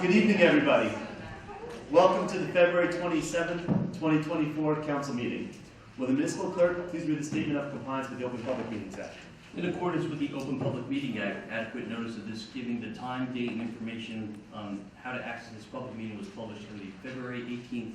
Good evening, everybody. Welcome to the February 27th, 2024 council meeting. Will the municipal clerk please read the statement of compliance with the Open Public Meetings Act? In accordance with the Open Public Meeting Act, adequate notice of this giving the time, date, and information on how to access this public meeting was published in the February 18th,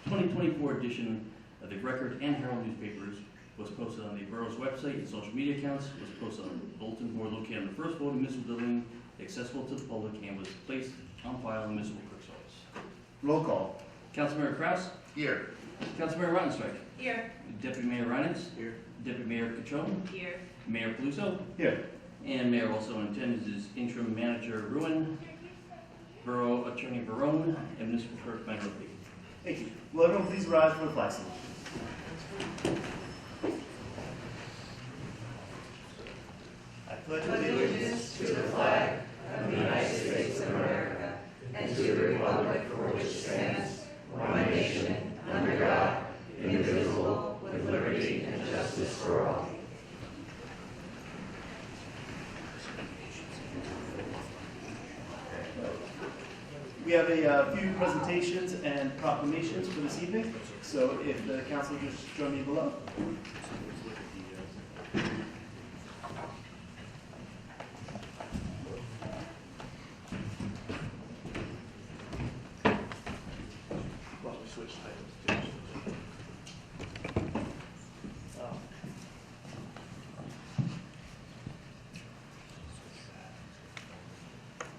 2024 edition of the Record and Herald newspapers, was posted on the borough's website and social media accounts, was posted on the bulletin board located on the first floor of the municipal building, accessible to the public, and was placed on file in the municipal clerk's office. Roll call. Councilmember Kraus? Here. Councilmember Rottenstreich? Here. Deputy Mayor Reynolds? Here. Deputy Mayor Cachon? Here. Mayor Peluso? Here. And Mayor also in attendance is Interim Manager Ruin, Borough Attorney Barone, and Municipal Clerk Michael Lee. Thank you. Will everyone please rise for the flag salute? I pledge Allegiance to the flag of the United States of America and to the republic for which it stands, one nation, under God, indivisible, with liberty and justice for all. We have a few presentations and proclamations for this evening, so if the council will just join me below.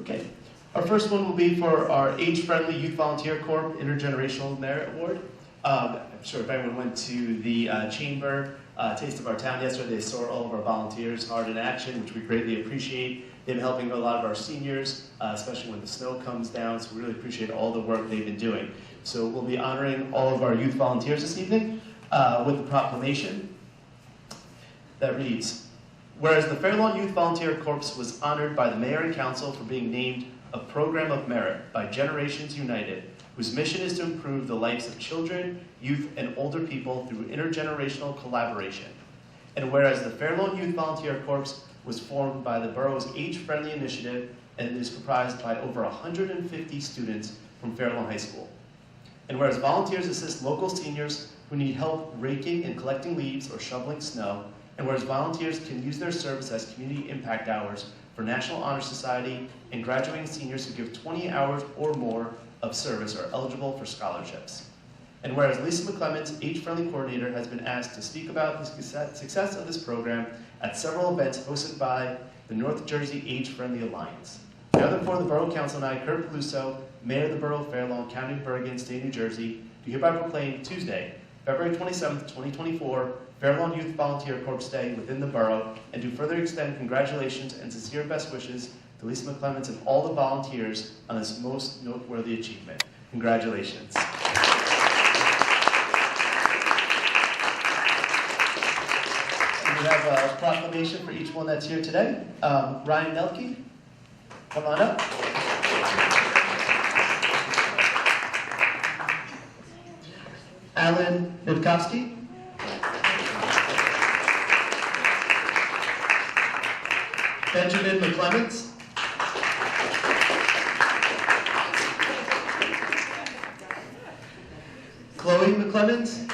Okay. Our first one will be for our Age-Friendly Youth Volunteer Corps Intergenerational Merit Award. I'm sure if everyone went to the chamber, Taste of Our Town yesterday, they saw all of our volunteers hard in action, which we greatly appreciate. They've been helping a lot of our seniors, especially when the snow comes down, so we really appreciate all the work they've been doing. So we'll be honoring all of our youth volunteers this evening with a proclamation that reads, whereas the Fair Lawn Youth Volunteer Corps was honored by the Mayor and Council for being named a Program of Merit by Generations United, whose mission is to improve the lives of children, youth, and older people through intergenerational collaboration. And whereas the Fair Lawn Youth Volunteer Corps was formed by the borough's Age-Friendly Initiative and is comprised by over 150 students from Fair Lawn High School. And whereas volunteers assist local seniors who need help raking and collecting leaves or shoveling snow, and whereas volunteers can use their service as community impact hours for National Honor Society, and graduating seniors who give 20 hours or more of service are eligible for scholarships. And whereas Lisa McClemens, Age-Friendly Coordinator, has been asked to speak about the success of this program at several events hosted by the North Jersey Age-Friendly Alliance. Now therefore, the Borough Council and I, Kurt Peluso, Mayor of the Borough of Fair Lawn, County of Bergen, State of New Jersey, do hereby proclaim Tuesday, February 27th, 2024, Fair Lawn Youth Volunteer Corps Day within the borough, and do further extend congratulations and sincere best wishes to Lisa McClemens and all the volunteers on this most noteworthy achievement. Congratulations. And we have a proclamation for each one that's here today. Ryan Nelke, come on up. Alan Nivkovsky. Benjamin McClemens. Chloe McClemens.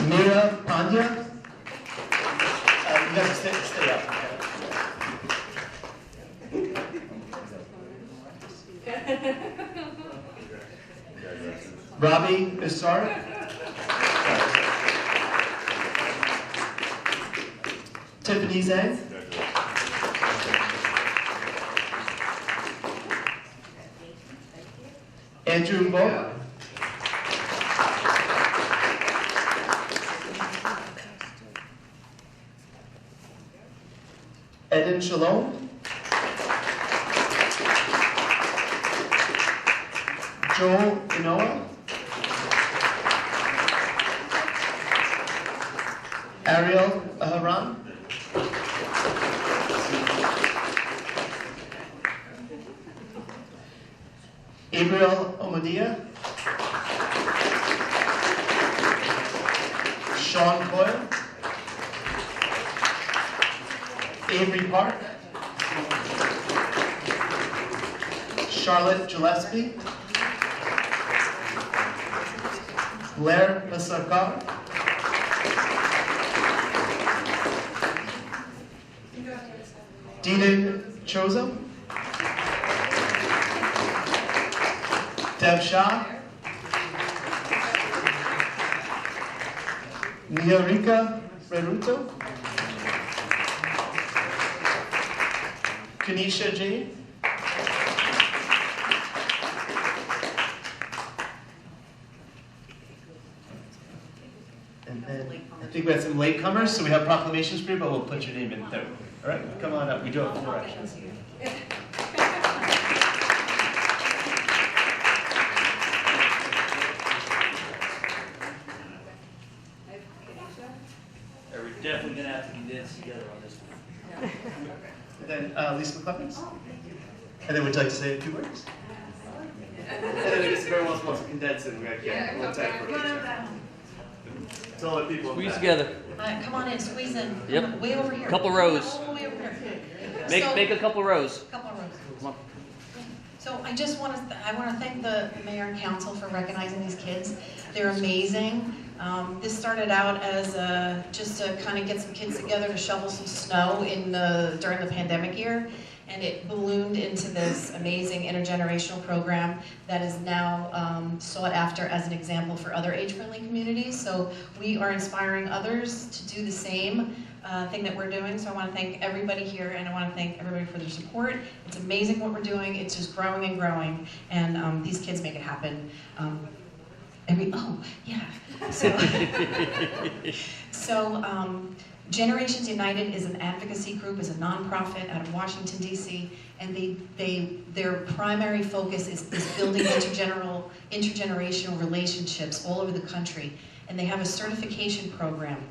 Mira Pandya. You guys stay up. Robbie Isara. Tiffany Zhang. Andrew Mo. Eden Shalom. Joel Inoa. Ariel Aharon. Gabriel Omodia. Sean Coyle. Avery Park. Charlotte Gillespie, Blair Basarkar, Deedon Chozo, Deb Shah, Niharika Reruto, Kanisha Jade, and then I think we have some latecomers, so we have proclamations for you, but we'll put your name in third. All right, come on up. We do have 4 actually. We're definitely going to have to condense together on this one. And then Lisa McCleffins. And then would you like to say a few words? And then if everyone else wants to condense it, we're going to get one time for each. Tell the people. Squeeze together. Come on in, squeeze in. Yep. Way over here. Couple rows. All the way over here. Make a couple rows. Couple of rows. Come on. So I just want to, thank the mayor and council for recognizing these kids. They're amazing. This started out as just to kind of get some kids together to shovel some snow during the pandemic year. And it ballooned into this amazing intergenerational program that is now sought after as an example for other age-friendly communities. So we are inspiring others to do the same thing that we're doing. So I want to thank everybody here, and I want to thank everybody for their support. It's amazing what we're doing. It's just growing and growing, and these kids make it happen. Generations United is an advocacy group, is a nonprofit out of Washington, D.C., and their primary focus is building intergenerational relationships all over the country. And they have a certification program,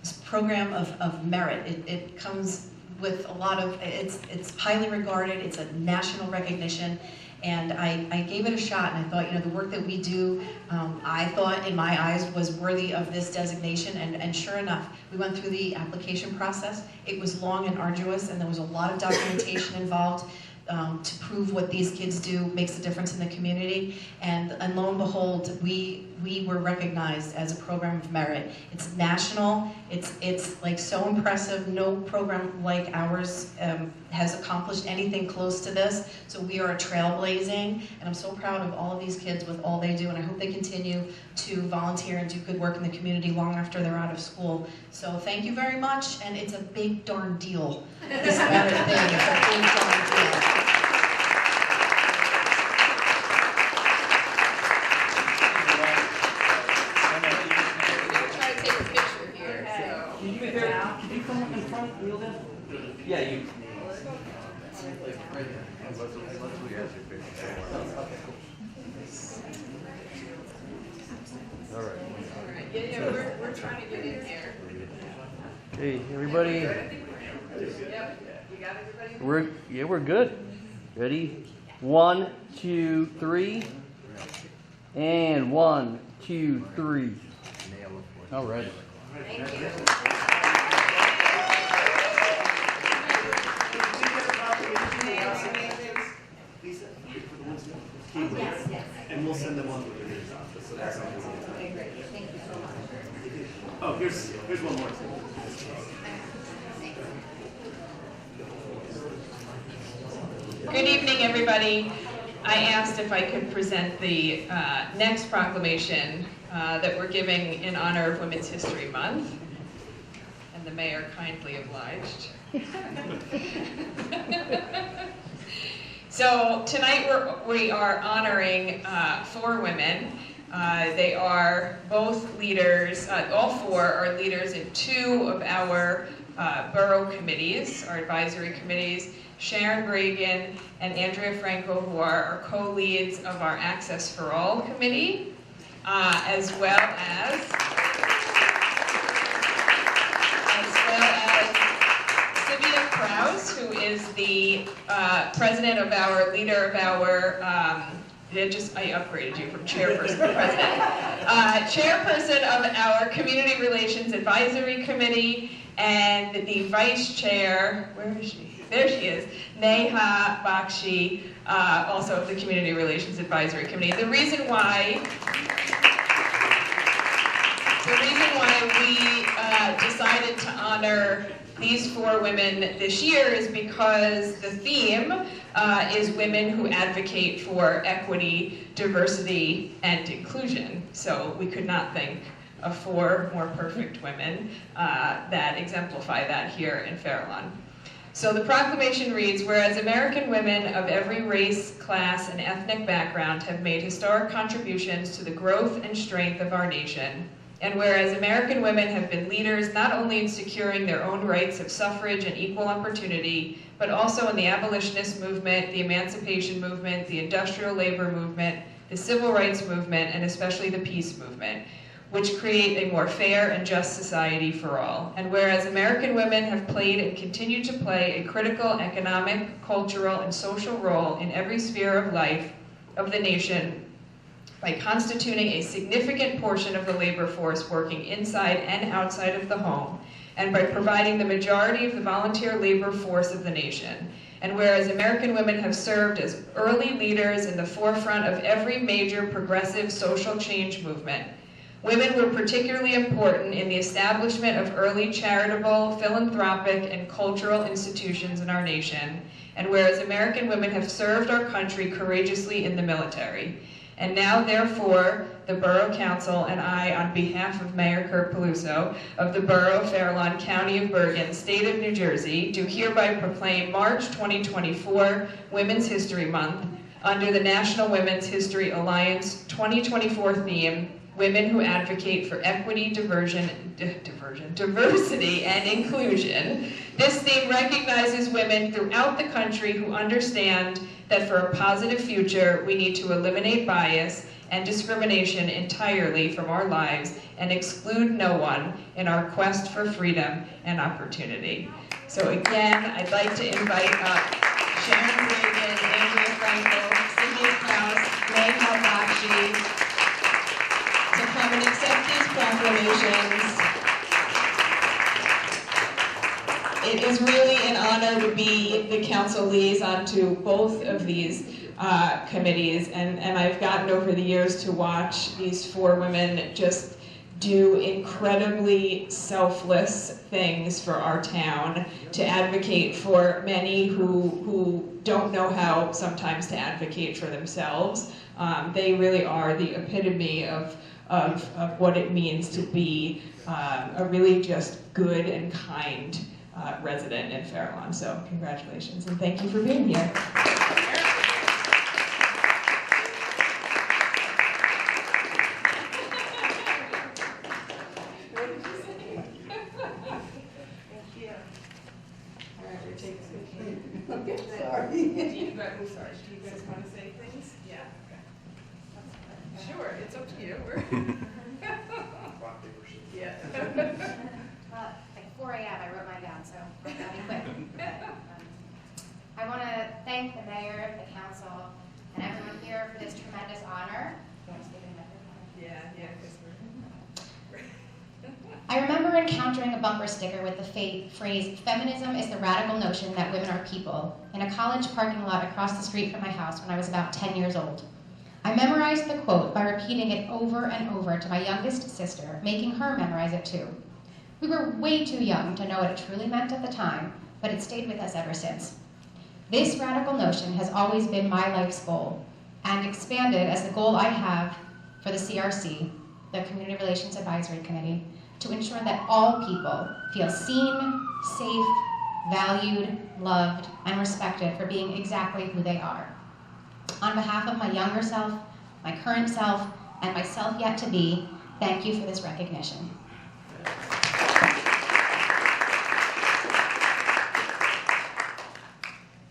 this program of merit. It comes with a lot of, it's highly regarded, it's a national recognition. And I gave it a shot, and I thought, the work that we do, I thought in my eyes was worthy of this designation, and sure enough, we went through the application process. It was long and arduous, and there was a lot of documentation involved to prove what these kids do makes a difference in the community. And lo and behold, we were recognized as a program of merit. It's national. It's like so impressive. No program like ours has accomplished anything close to this. So we are a trailblazing, and I'm so proud of all of these kids with all they do, and I hope they continue to volunteer and do good work in the community long after they're out of school. So thank you very much, and it's a big darn deal. This merit thing is a big darn deal. Yeah, you. All right. Yeah, we're trying to get in here. Hey, everybody. Yep, you got everybody? We're good. Ready? 1, 2, 3. And 1, 2, 3. All right. Thank you. Lisa, for the ones who Yes. and we'll send them on with the news office. So that's Okay, great. Thank you so much. Oh, here's one more thing. Good evening, everybody. I asked if I could present the next proclamation that we're giving in honor of Women's History Month, and the mayor kindly obliged. So tonight we are honoring 4 women. They are both leaders, all 4 are leaders in 2 of our borough committees, our advisory committees, Sharon Reagan and Andrea Franco, who are our co-leads of our Access for All committee, as well as Sylvia Krause, who is the president of our, leader of our, I upgraded you from chairperson to president. Chairperson of our Community Relations Advisory Committee, and the vice chair, where is she? there she is, Neha Bakshi, also of the Community Relations Advisory Committee. The reason why we decided to honor these 4 women this year is because the theme is women who advocate for equity, diversity, and inclusion. So we could not think of 4 more perfect women that exemplify that here in Farallon. So the proclamation reads, whereas American women of every race, class, and ethnic background have made historic contributions to the growth and strength of our nation, and whereas American women have been leaders not only in securing their own rights of suffrage and equal opportunity, but also in the abolitionist movement, the emancipation movement, the industrial labor movement, the civil rights movement, and especially the peace movement, which create a more fair and just society for all. And whereas American women have played and continue to play a critical economic, cultural, and social role in every sphere of life of the nation, by constituting a significant portion of the labor force working inside and outside of the home, and by providing the majority of the volunteer labor force of the nation. And whereas American women have served as early leaders in the forefront of every major progressive social change movement, women were particularly important in the establishment of early charitable, philanthropic, and cultural institutions in our nation. And whereas American women have served our country courageously in the military. And now, therefore, the Borough Council and I, on behalf of Mayor Kurt Peluso of the Borough, Farallon, County of Bergen, State of New Jersey, do hereby proclaim March 2024 Women's History Month under the National Women's History Alliance 2024 theme, Women Who Advocate for Equity, Diversity, and Inclusion. This theme recognizes women throughout the country who understand that for a positive future, we need to eliminate bias and discrimination entirely from our lives and exclude no one in our quest for freedom and opportunity. So again, I'd like to invite up Sharon Reagan, Andrea Frankel, Cindy Krause, Neha Bakshi to come and accept these proclamations. It is really an honor to be the council liaison to both of these committees, and I've gotten over the years to watch these 4 women just do incredibly selfless things for our town, to advocate for many who don't know how sometimes to advocate for themselves. They really are the epitome of what it means to be a really just good and kind resident in Farallon. So congratulations and thank you for being here. Do you guys want to say things? Yeah. Sure, it's up to you. Yeah. Like 4 a.m. I wrote mine down, so I'm going to be quick. I want to thank the mayor, the council, and everyone here for this tremendous honor. I remember encountering a bumper sticker with the phrase, "Feminism is the radical notion that women are people," in a college parking lot across the street from my house when I was about 10 years old. I memorized the quote by repeating it over and over to my youngest sister, making her memorize it too. We were way too young to know what it truly meant at the time, but it stayed with us ever since. This radical notion has always been my life's goal, and expanded as the goal I have for the CRC, the Community Relations Advisory Committee, to ensure that all people feel seen, safe, valued, loved, and respected for being exactly who they are. On behalf of my younger self, my current self, and myself yet to be, thank you for this recognition.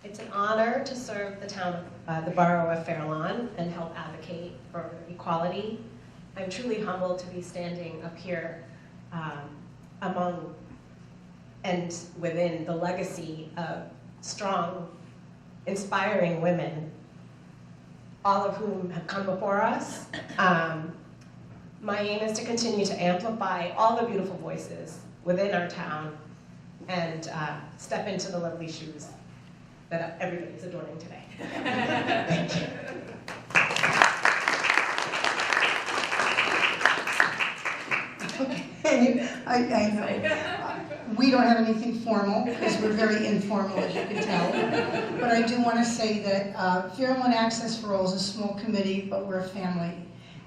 It's an honor to serve the town, the Borough of Farallon, and help advocate for equality. I'm truly humbled to be standing up here among and within the legacy of strong, inspiring women, all of whom have come before us. My aim is to continue to amplify all the beautiful voices within our town and step into the lovely shoes that everybody's adorning today. Thank you. I know. We don't have anything formal because we're very informal, as you can tell. But I do want to say that Fairlawn Access for All is a small committee, but we're a family.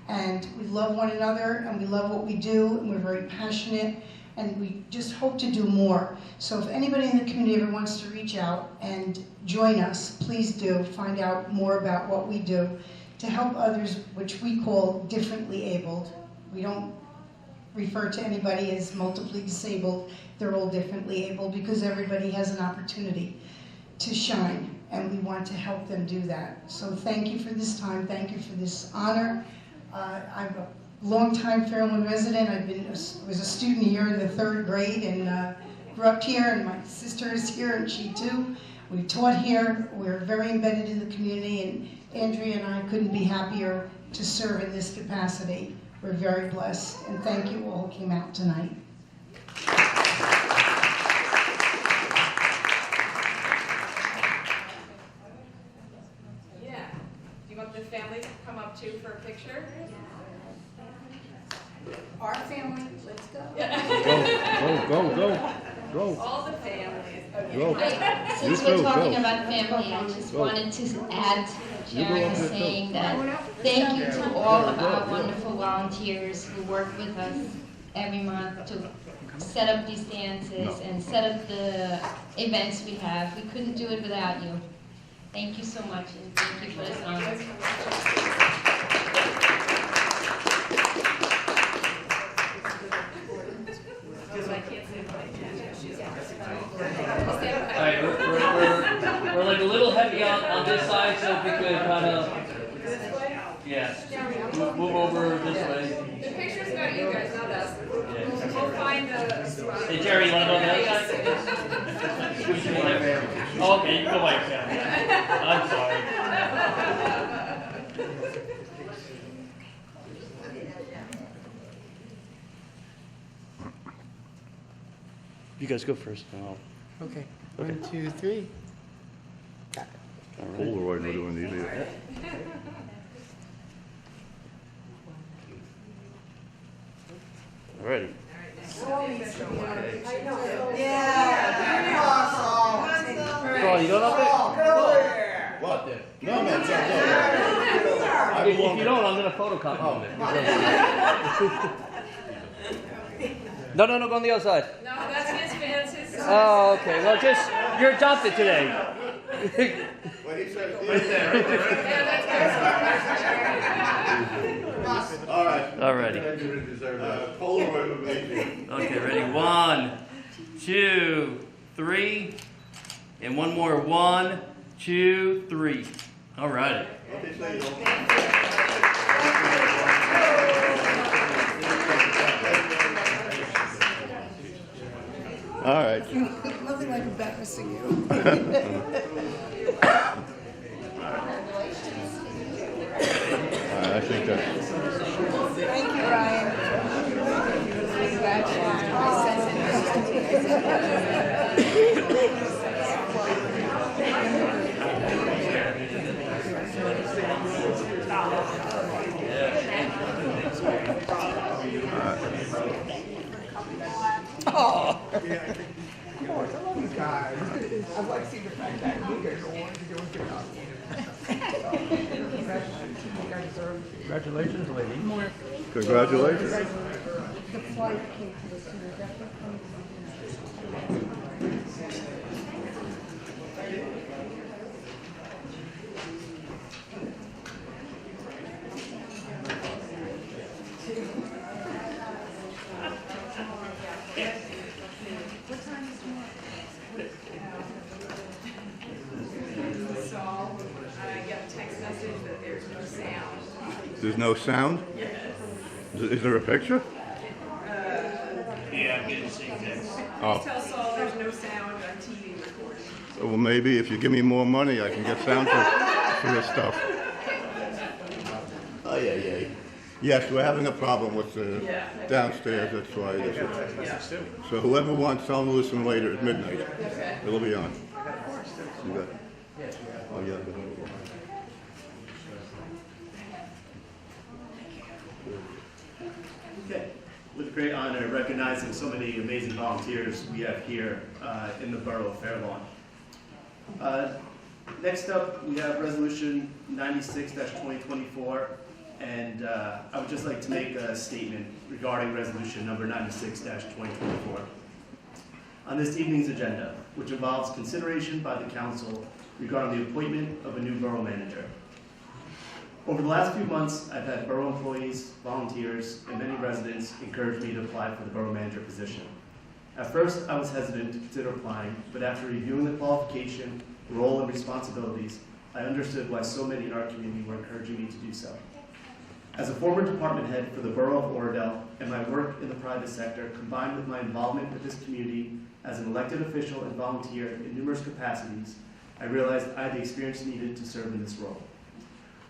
And we love one another, and we love what we do, and we're very passionate, and we just hope to do more. So if anybody in the community ever wants to reach out and join us, please do. Find out more about what we do to help others, which we call differently abled. We don't refer to anybody as multiply disabled. They're all differently able because everybody has an opportunity to shine, and we want to help them do that. So thank you for this time. Thank you for this honor. I'm a longtime Fairlawn resident. Was a student here in the 3rd grade and grew up here, and my sister is here, and she too. We taught here. We're very embedded in the community, and Andrea and I couldn't be happier to serve in this capacity. We're very blessed, and thank you all who came out tonight. Yeah. Do you want the family to come up too for a picture? Our family, let's go. Go. All the families. Okay. Go. Since we're talking about family, I just wanted to add to Jerry saying that thank you to all of our wonderful volunteers who work with us every month to set up these dances and set up the events we have. We couldn't do it without you. Thank you so much, and thank you for this honor. All right, we're like a little heavy on this side, so if we could kind of, yeah, move over this way. The picture's about you guys, not us. We'll find the... Hey Jerry, you want to go on the other side? Which one? Oh, okay, you can go by yourself. I'm sorry. You guys go first. Okay. 1, 2, 3. Polaroid, we're doing these here. Alrighty. Paul, you going up there? What? No, no, no. If you don't, I'm going to photocopy it. No, go on the other side. No, that's his fans. His Oh, okay. Well, just, you're adopted today. What he said. All right. Alrighty. Polaroid would be. Okay, ready? 1, 2, 3. And one more. 1, 2, 3. Alrighty. All right. Nothing like embarrassing you. I think that's. Thank you, Ryan. Oh. God. I'd like to see the fact that you guys are wanting to go and get out. Congratulations, lady. Congratulations. The flight came to us. So I got a text message that there's no sound. There's no sound? Yes. Is there a picture? Yeah, I'm getting the same text. Oh. Tell Saul there's no sound on TV recording. Well, maybe if you give me more money, I can get sound for this stuff. Oh, yeah. Yes, we're having a problem with the downstairs, that's why this is. So whoever wants, tell them to listen later at midnight. It'll be on. You got it. Oh, yeah. Okay. With great honor, recognizing so many amazing volunteers we have here in the Borough of Fair Lawn. Next up, we have Resolution 96-2024, and I would just like to make a statement regarding Resolution number 96-2024. On this evening's agenda, which involves consideration by the Council regarding the appointment of a new Borough Manager. Over the last few months, I've had Borough employees, volunteers, and many residents encourage me to apply for the Borough Manager position. At first, I was hesitant to consider applying, but after reviewing the qualification, role, and responsibilities, I understood why so many in our community were encouraging me to do so. As a former department head for the Borough of Oradell and my work in the private sector, combined with my involvement with this community as an elected official and volunteer in numerous capacities, I realized I had the experience needed to serve in this role.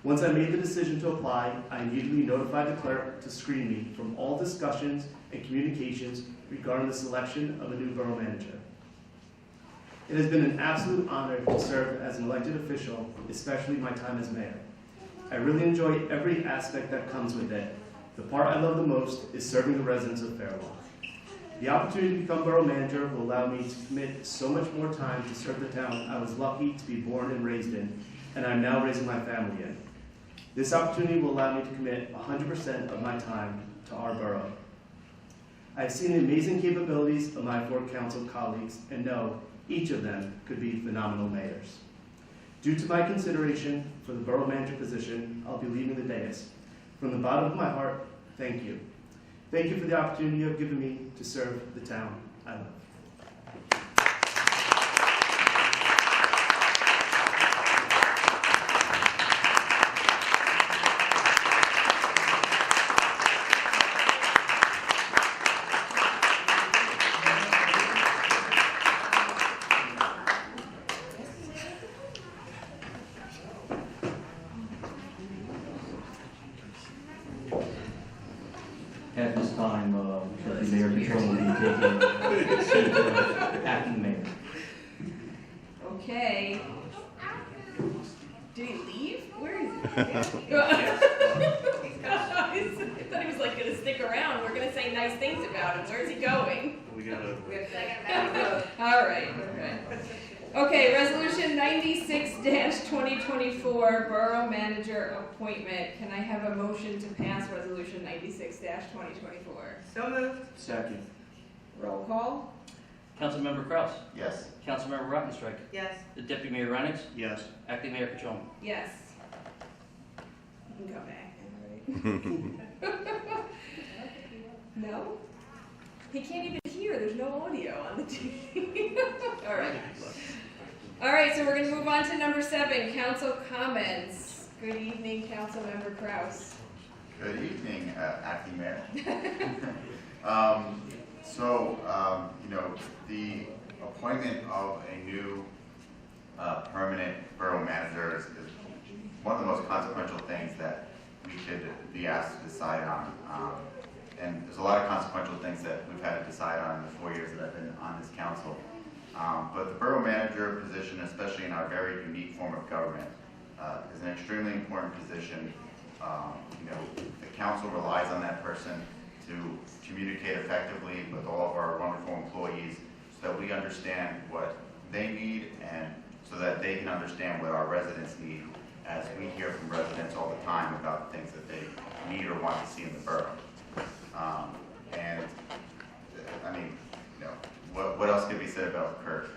Once I made the decision to apply, I immediately notified the clerk to screen me from all discussions and communications regarding the selection of a new Borough Manager. It has been an absolute honor to serve as an elected official, especially my time as mayor. I really enjoy every aspect that comes with it. The part I love the most is serving the residents of Fair Lawn. The opportunity to become Borough Manager will allow me to commit so much more time to serve the town I was lucky to be born and raised in, and I'm now raising my family in. This opportunity will allow me to commit 100% of my time to our borough. I have seen the amazing capabilities of my 4 council colleagues and know each of them could be phenomenal mayors. Due to my consideration for the Borough Manager position, I'll be leaving the dais. From the bottom of my heart, thank you. Thank you for the opportunity you have given me to serve the town I love. At this time, the Mayor Patron will be taking the seat of acting mayor. Okay. Did he leave? Where is he? I thought he was like gonna stick around. We're gonna say nice things about him. Where's he going? We gotta. All right. Okay. Okay. Resolution 96-2024 Borough Manager appointment. Can I have a motion to pass Resolution 96-2024? So moved. Second. Roll call. Councilmember Kraus. Yes. Councilmember Rottenstrike. Yes. The Deputy Mayor Reinings. Yes. Acting Mayor Patron. Yes. You can come back. All right. No? He can't even hear. There's no audio on the TV. All right. All right, so we're going to move on to number 7, council comments. Good evening, Councilmember Kraus. Good evening, Acting Mayor. The appointment of a new permanent borough manager is one of the most consequential things that we could be asked to decide on. And there's a lot of consequential things that we've had to decide on in the 4 years that I've been on this council. But the borough manager position, especially in our very unique form of government, is an extremely important position. The council relies on that person to communicate effectively with all of our wonderful employees so that we understand what they need and so that they can understand what our residents need, as we hear from residents all the time about the things that they need or want to see in the borough. What else could be said about Kurt?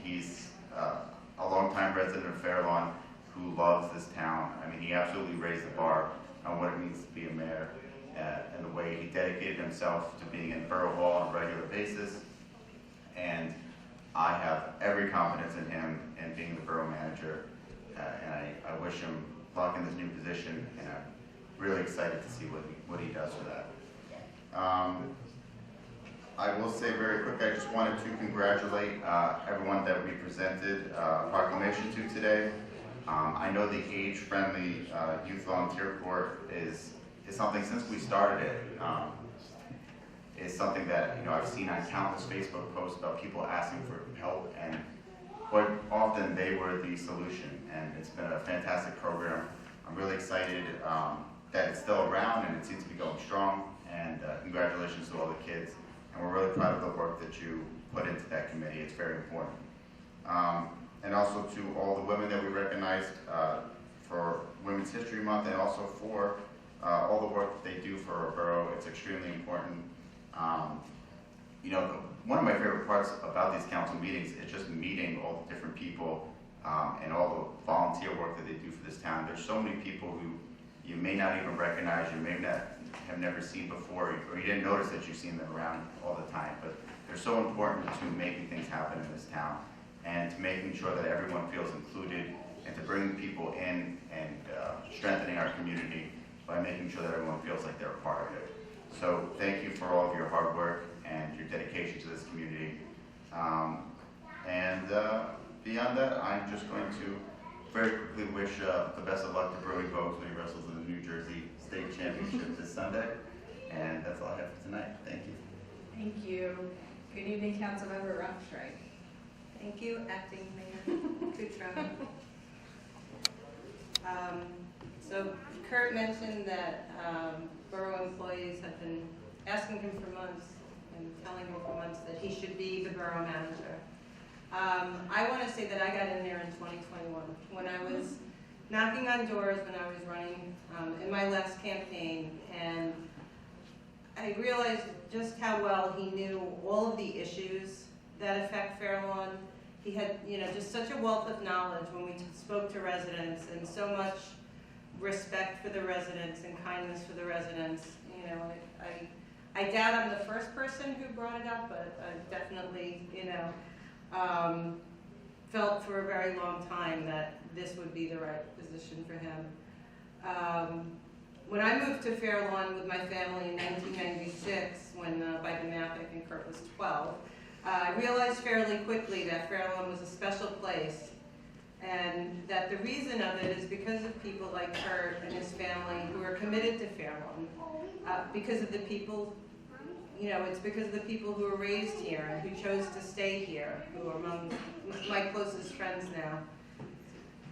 He's a longtime resident of Fair Lawn who loves this town. I mean, he absolutely raised the bar on what it means to be a mayor and the way he dedicated himself to being in Borough Hall on a regular basis. And I have every confidence in him in being the borough manager, and I wish him luck in this new position, and I'm really excited to see what he does for that. I will say very quick, I just wanted to congratulate everyone that we presented a proclamation to today. I know the age-friendly Youth Volunteer Corps is something, since we started it, is something that I've seen on countless Facebook posts about people asking for help, and but often they were the solution, and it's been a fantastic program. I'm really excited that it's still around and it seems to be going strong, and congratulations to all the kids. And we're really proud of the work that you put into that committee. It's very important. And also to all the women that we recognized for Women's History Month, and also for all the work that they do for our borough. It's extremely important. You know, one of my favorite parts about these council meetings is just meeting all the different people and all the volunteer work that they do for this town. There's so many people who you may not even recognize, you may not have never seen before, or you didn't notice that you've seen them around all the time. But they're so important to making things happen in this town, and to making sure that everyone feels included, and to bring people in and strengthening our community by making sure that everyone feels like they're a part of it. So thank you for all of your hard work and your dedication to this community. Beyond that, I'm just going to very quickly wish the best of luck to Borough Bogues when he wrestles in the New Jersey State Championship this Sunday. And that's all I have for tonight. Thank you. Thank you. Good evening, Councilmember Rumstrike. Thank you, Acting Mayor Kutron. So Kurt mentioned that borough employees have been asking him for months and telling him for months that he should be the borough manager. I want to say that I got in there in 2021 when I was knocking on doors, when I was running in my last campaign, and I realized just how well he knew all of the issues that affect Fair Lawn. He had, just such a wealth of knowledge when we spoke to residents, and so much respect for the residents and kindness for the residents. I doubt I'm the first person who brought it up, but I definitely, felt for a very long time that this would be the right position for him. When I moved to Fair Lawn with my family in 1996, when by the math I think Kurt was 12, I realized fairly quickly that Fair Lawn was a special place, and that the reason of it is because of people like Kurt and his family who are committed to Fair Lawn, because of the people, it's because of the people who were raised here and who chose to stay here, who are among my closest friends now.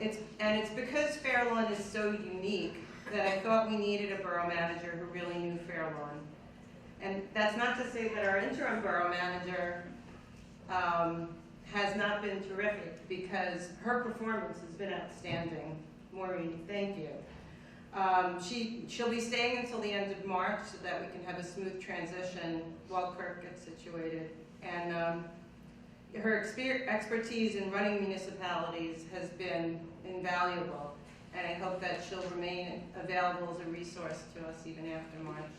It's because Fair Lawn is so unique that I thought we needed a borough manager who really knew Fair Lawn. And that's not to say that our interim borough manager has not been terrific, because her performance has been outstanding. Maureen, thank you. She'll be staying until the end of March so that we can have a smooth transition while Kirk gets situated. And her expertise in running municipalities has been invaluable, and I hope that she'll remain available as a resource to us even after March.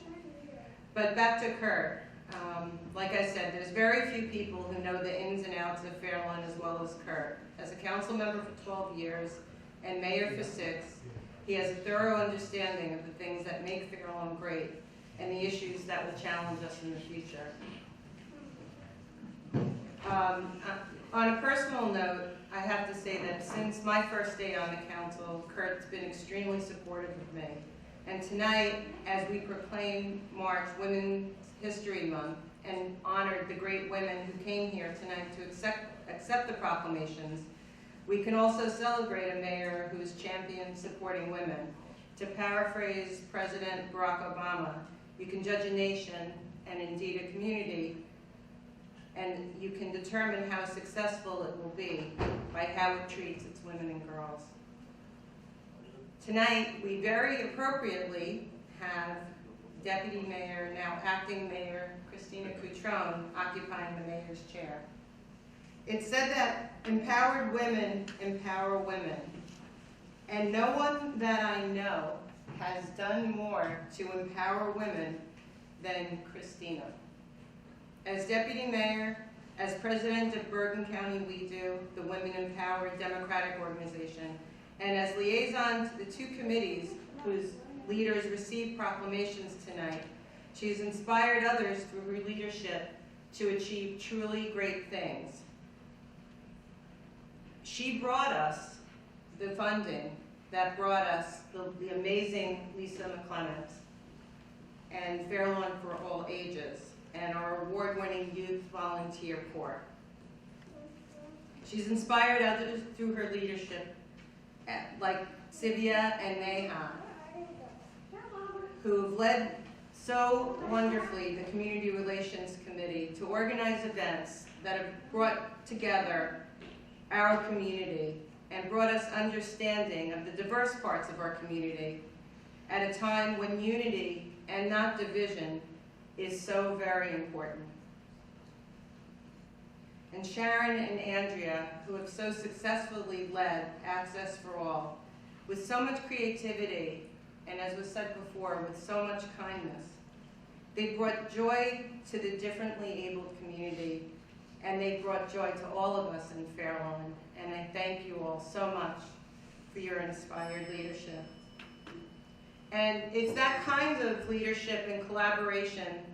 But back to Kurt. Like I said, there's very few people who know the ins and outs of Fair Lawn as well as Kurt. As a council member for 12 years and mayor for 6, he has a thorough understanding of the things that make Fair Lawn great and the issues that will challenge us in the future. On a personal note, I have to say that since my first day on the council, Kurt's been extremely supportive of me. And tonight, as we proclaim March Women's History Month and honored the great women who came here tonight to accept the proclamations, we can also celebrate a mayor who has championed supporting women. To paraphrase President Barack Obama, you can judge a nation, and indeed a community, and you can determine how successful it will be by how it treats its women and girls. Tonight, we very appropriately have Deputy Mayor, now Acting Mayor, Christina Coutron, occupying the mayor's chair. It's said that empowered women empower women, and no one that I know has done more to empower women than Christina. As Deputy Mayor, as President of Bergen County We Do, the Women Empowered Democratic Organization, and as liaison to the 2 committees whose leaders received proclamations tonight, she has inspired others through her leadership to achieve truly great things. She brought us the funding that brought us the amazing Lisa McClements and Fair Lawn for All Ages and our award-winning Youth Volunteer Corps. She's inspired others through her leadership, like Sivia and Neha, who have led so wonderfully the Community Relations Committee to organize events that have brought together our community and brought us understanding of the diverse parts of our community at a time when unity and not division is so very important. And Sharon and Andrea, who have so successfully led Access for All, with so much creativity, and as was said before, with so much kindness. They brought joy to the differently abled community, and they brought joy to all of us in Fairlawn. And I thank you all so much for your inspired leadership. And it's that kind of leadership and collaboration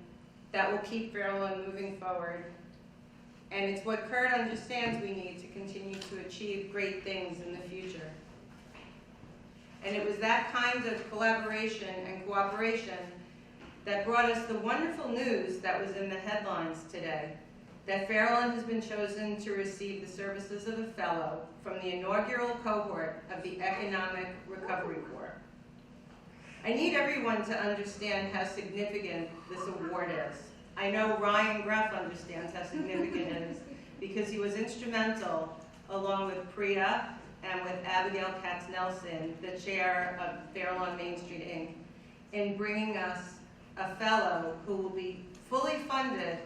that will keep Fairlawn moving forward. And it's what Kurt understands we need to continue to achieve great things in the future. And it was that kind of collaboration and cooperation that brought us the wonderful news that was in the headlines today, that Fairlawn has been chosen to receive the services of a fellow from the inaugural cohort of the Economic Recovery Corps. I need everyone to understand how significant this award is. I know Ryan Greff understands how significant it is because he was instrumental, along with Priya and with Abigail Katz-Nelson, the chair of Fairlawn Main Street Inc., in bringing us a fellow who will be fully funded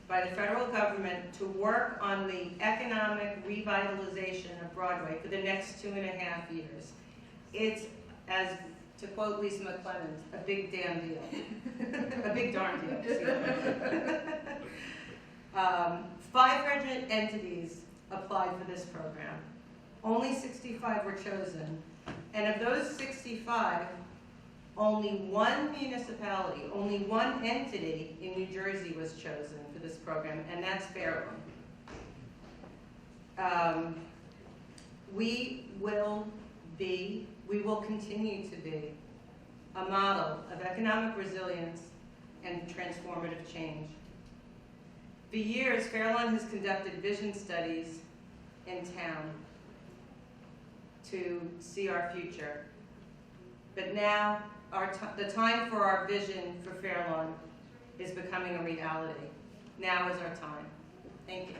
by the federal government to work on the economic revitalization of Broadway for the next 2.5 years. It's, as to quote Lisa McClemmons, a big damn deal. A big darn deal. 500 entities applied for this program. Only 65 were chosen. And of those 65, only one municipality, only one entity in New Jersey was chosen for this program, and that's Fairlawn. We will continue to be a model of economic resilience and transformative change. For years, Fairlawn has conducted vision studies in town to see our future. But now, the time for our vision for Fairlawn is becoming a reality. Now is our time. Thank you.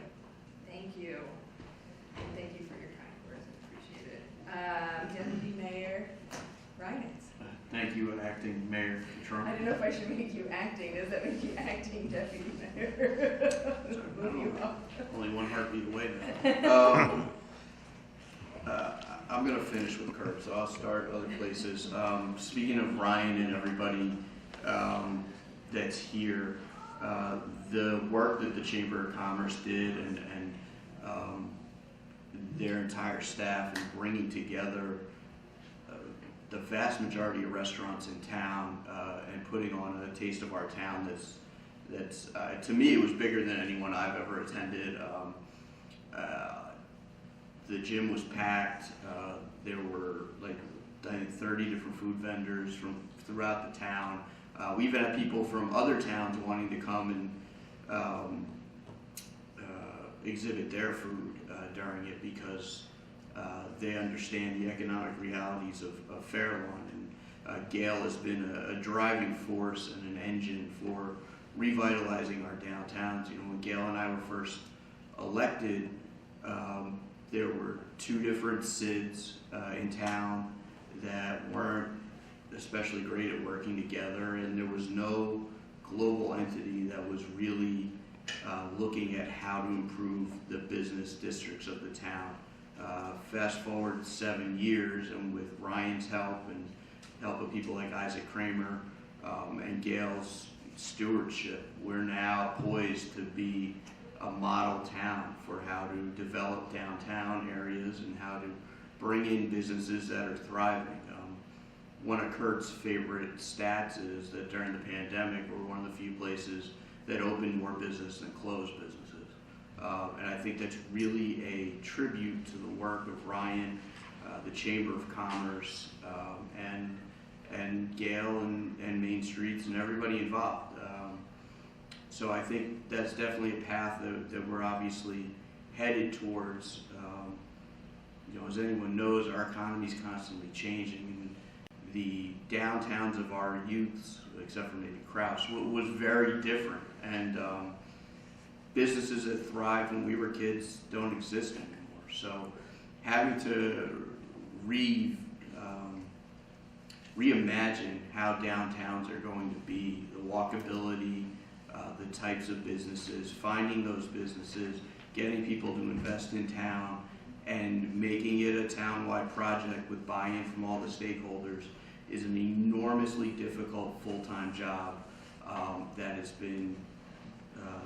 Thank you. And thank you for your kind words. I appreciate it. Deputy Mayor Reinitz. Thank you, Acting Mayor Trump. I don't know if I should make you acting. Does that make you acting deputy mayor? Move you up. Only one heartbeat away now. I'm going to finish with Kurt, so I'll start other places. Speaking of Ryan and everybody that's here, the work that the Chamber of Commerce did and their entire staff in bringing together the vast majority of restaurants in town and putting on a taste of our town that's to me, it was bigger than anyone I've ever attended. The gym was packed. There were like I think 30 different food vendors from throughout the town. We even had people from other towns wanting to come and exhibit their food during it because they understand the economic realities of Fairlawn. And Gail has been a driving force and an engine for revitalizing our downtowns. You know, when Gail and I were first elected, there were 2 different SIDs in town that weren't especially great at working together, and there was no global entity that was really looking at how to improve the business districts of the town. Fast forward 7 years, and with Ryan's help and help of people like Isaac Kramer and Gail's stewardship, we're now poised to be a model town for how to develop downtown areas and how to bring in businesses that are thriving. One of Kurt's favorite stats is that during the pandemic, we're one of the few places that opened more business than closed businesses. And I think that's really a tribute to the work of Ryan, the Chamber of Commerce, and Gail and Main Streets and everybody involved. So I think that's definitely a path that we're obviously headed towards, as anyone knows, our economy is constantly changing. And the downtowns of our youths, except for maybe Kraus, was very different. And businesses that thrived when we were kids don't exist anymore. So having to reimagine how downtowns are going to be, the walkability, the types of businesses, finding those businesses, getting people to invest in town, and making it a town-wide project with buy-in from all the stakeholders is an enormously difficult full-time job that has been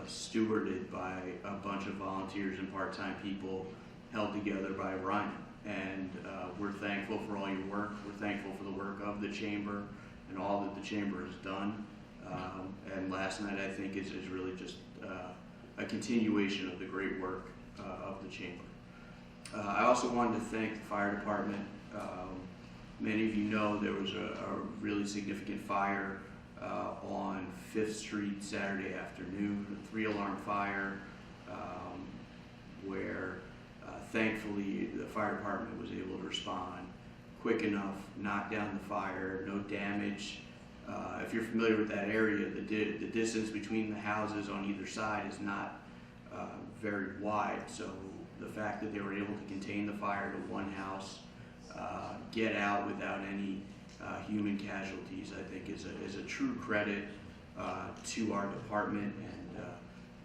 stewarded by a bunch of volunteers and part-time people held together by Ryan. And we're thankful for all your work. We're thankful for the work of the Chamber and all that the Chamber has done. And last night, I think, is really just a continuation of the great work of the Chamber. I also wanted to thank the fire department. Many of you know there was a really significant fire on 5th Street Saturday afternoon, a 3-alarm fire, where thankfully the fire department was able to respond quick enough, knock down the fire, no damage. If you're familiar with that area, the distance between the houses on either side is not very wide, so the fact that they were able to contain the fire to one house, get out without any human casualties, I think is a true credit to our department, and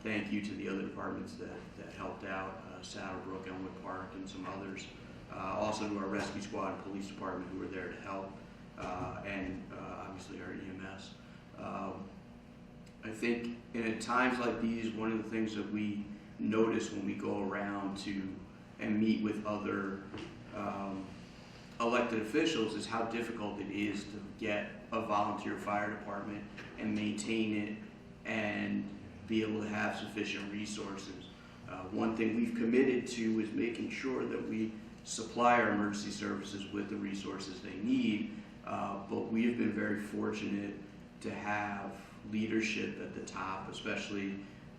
thank you to the other departments that helped out, Saddlebrook, Elmwood Park, and some others. Also to our rescue squad and police department who were there to help, and obviously our EMS. I think in times like these, one of the things that we notice when we go around and meet with other elected officials is how difficult it is to get a volunteer fire department and maintain it and be able to have sufficient resources. One thing we've committed to is making sure that we supply our emergency services with the resources they need, but we have been very fortunate to have leadership at the top, especially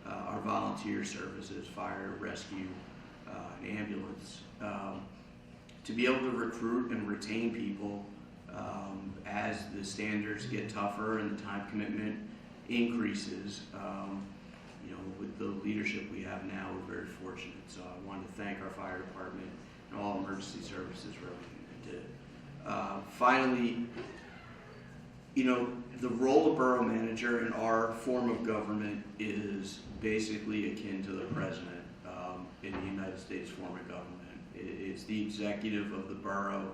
our volunteer services, fire, rescue, and ambulance, to be able to recruit and retain people as the standards get tougher and the time commitment increases. With the leadership we have now, we're very fortunate. So I wanted to thank our fire department and all emergency services for everything they did. Finally, the role of borough manager in our form of government is basically akin to the president in the United States form of government. It's the executive of the borough.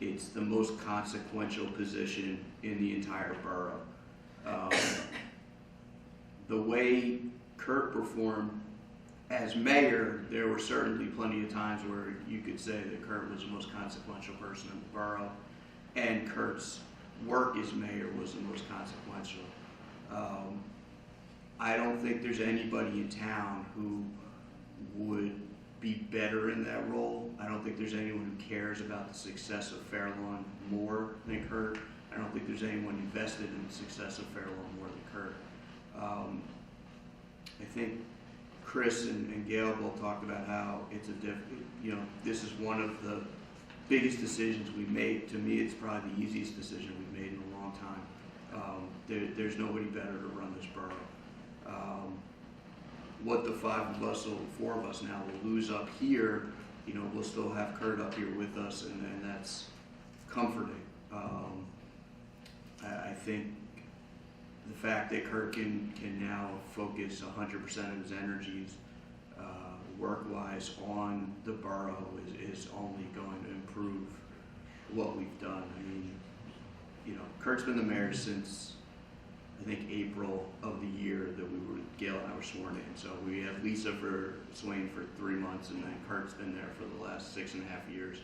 It's the most consequential position in the entire borough. The way Kurt performed as mayor, there were certainly plenty of times where you could say that Kurt was the most consequential person in the borough, and Kurt's work as mayor was the most consequential. I don't think there's anybody in town who would be better in that role. I don't think there's anyone who cares about the success of Fair Lawn more than Kurt. I don't think there's anyone invested in the success of Fair Lawn more than Kurt. I think Chris and Gail both talked about how it's this is one of the biggest decisions we made. To me, it's probably the easiest decision we've made in a long time. There's nobody better to run this borough. What the 5 of us, or 4 of us now, will lose up here, we'll still have Kurt up here with us, and that's comforting. I think the fact that Kurt can now focus 100% of his energies work-wise on the borough is only going to improve what we've done. I mean, Kurt's been the mayor since, I think, April of the year that Gail and I were sworn in. So we have Lisa Swain for 3 months, and then Kurt's been there for the last 6.5 years.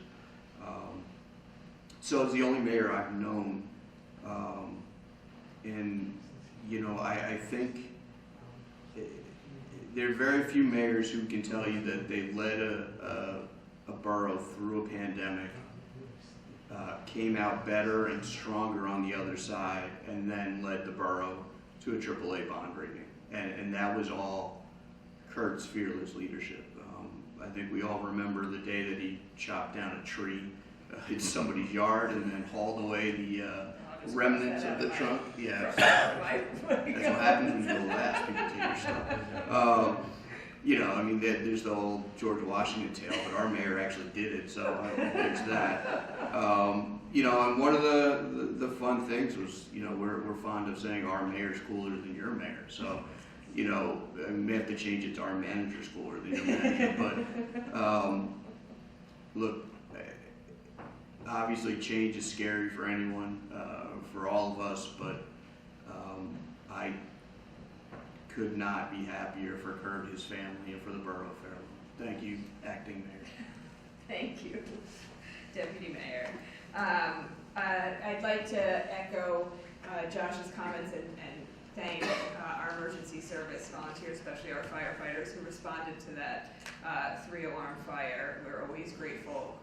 So it's the only mayor I've known. I think there are very few mayors who can tell you that they led a borough through a pandemic, came out better and stronger on the other side, and then led the borough to a AAA bond rating. And that was all Kurt's fearless leadership. I think we all remember the day that he chopped down a tree in somebody's yard and then hauled away the remnants of the trunk. Yeah, that's what happens when you go last. People take your stuff. You know, I mean, there's the old George Washington tale, but our mayor actually did it, so I don't think there's that. You know, and one of the fun things was, you know, we're fond of saying our mayor's cooler than your mayor. So, you know, I mean, we have to change it to our manager's cooler than your manager. But look, obviously change is scary for anyone, for all of us, but I could not be happier for Kurt, his family, and for the borough of Fairlawn. Thank you, acting mayor. Thank you, Deputy Mayor. I'd like to echo Josh's comments and thank our emergency service volunteers, especially our firefighters who responded to that 3-alarm fire. We're always grateful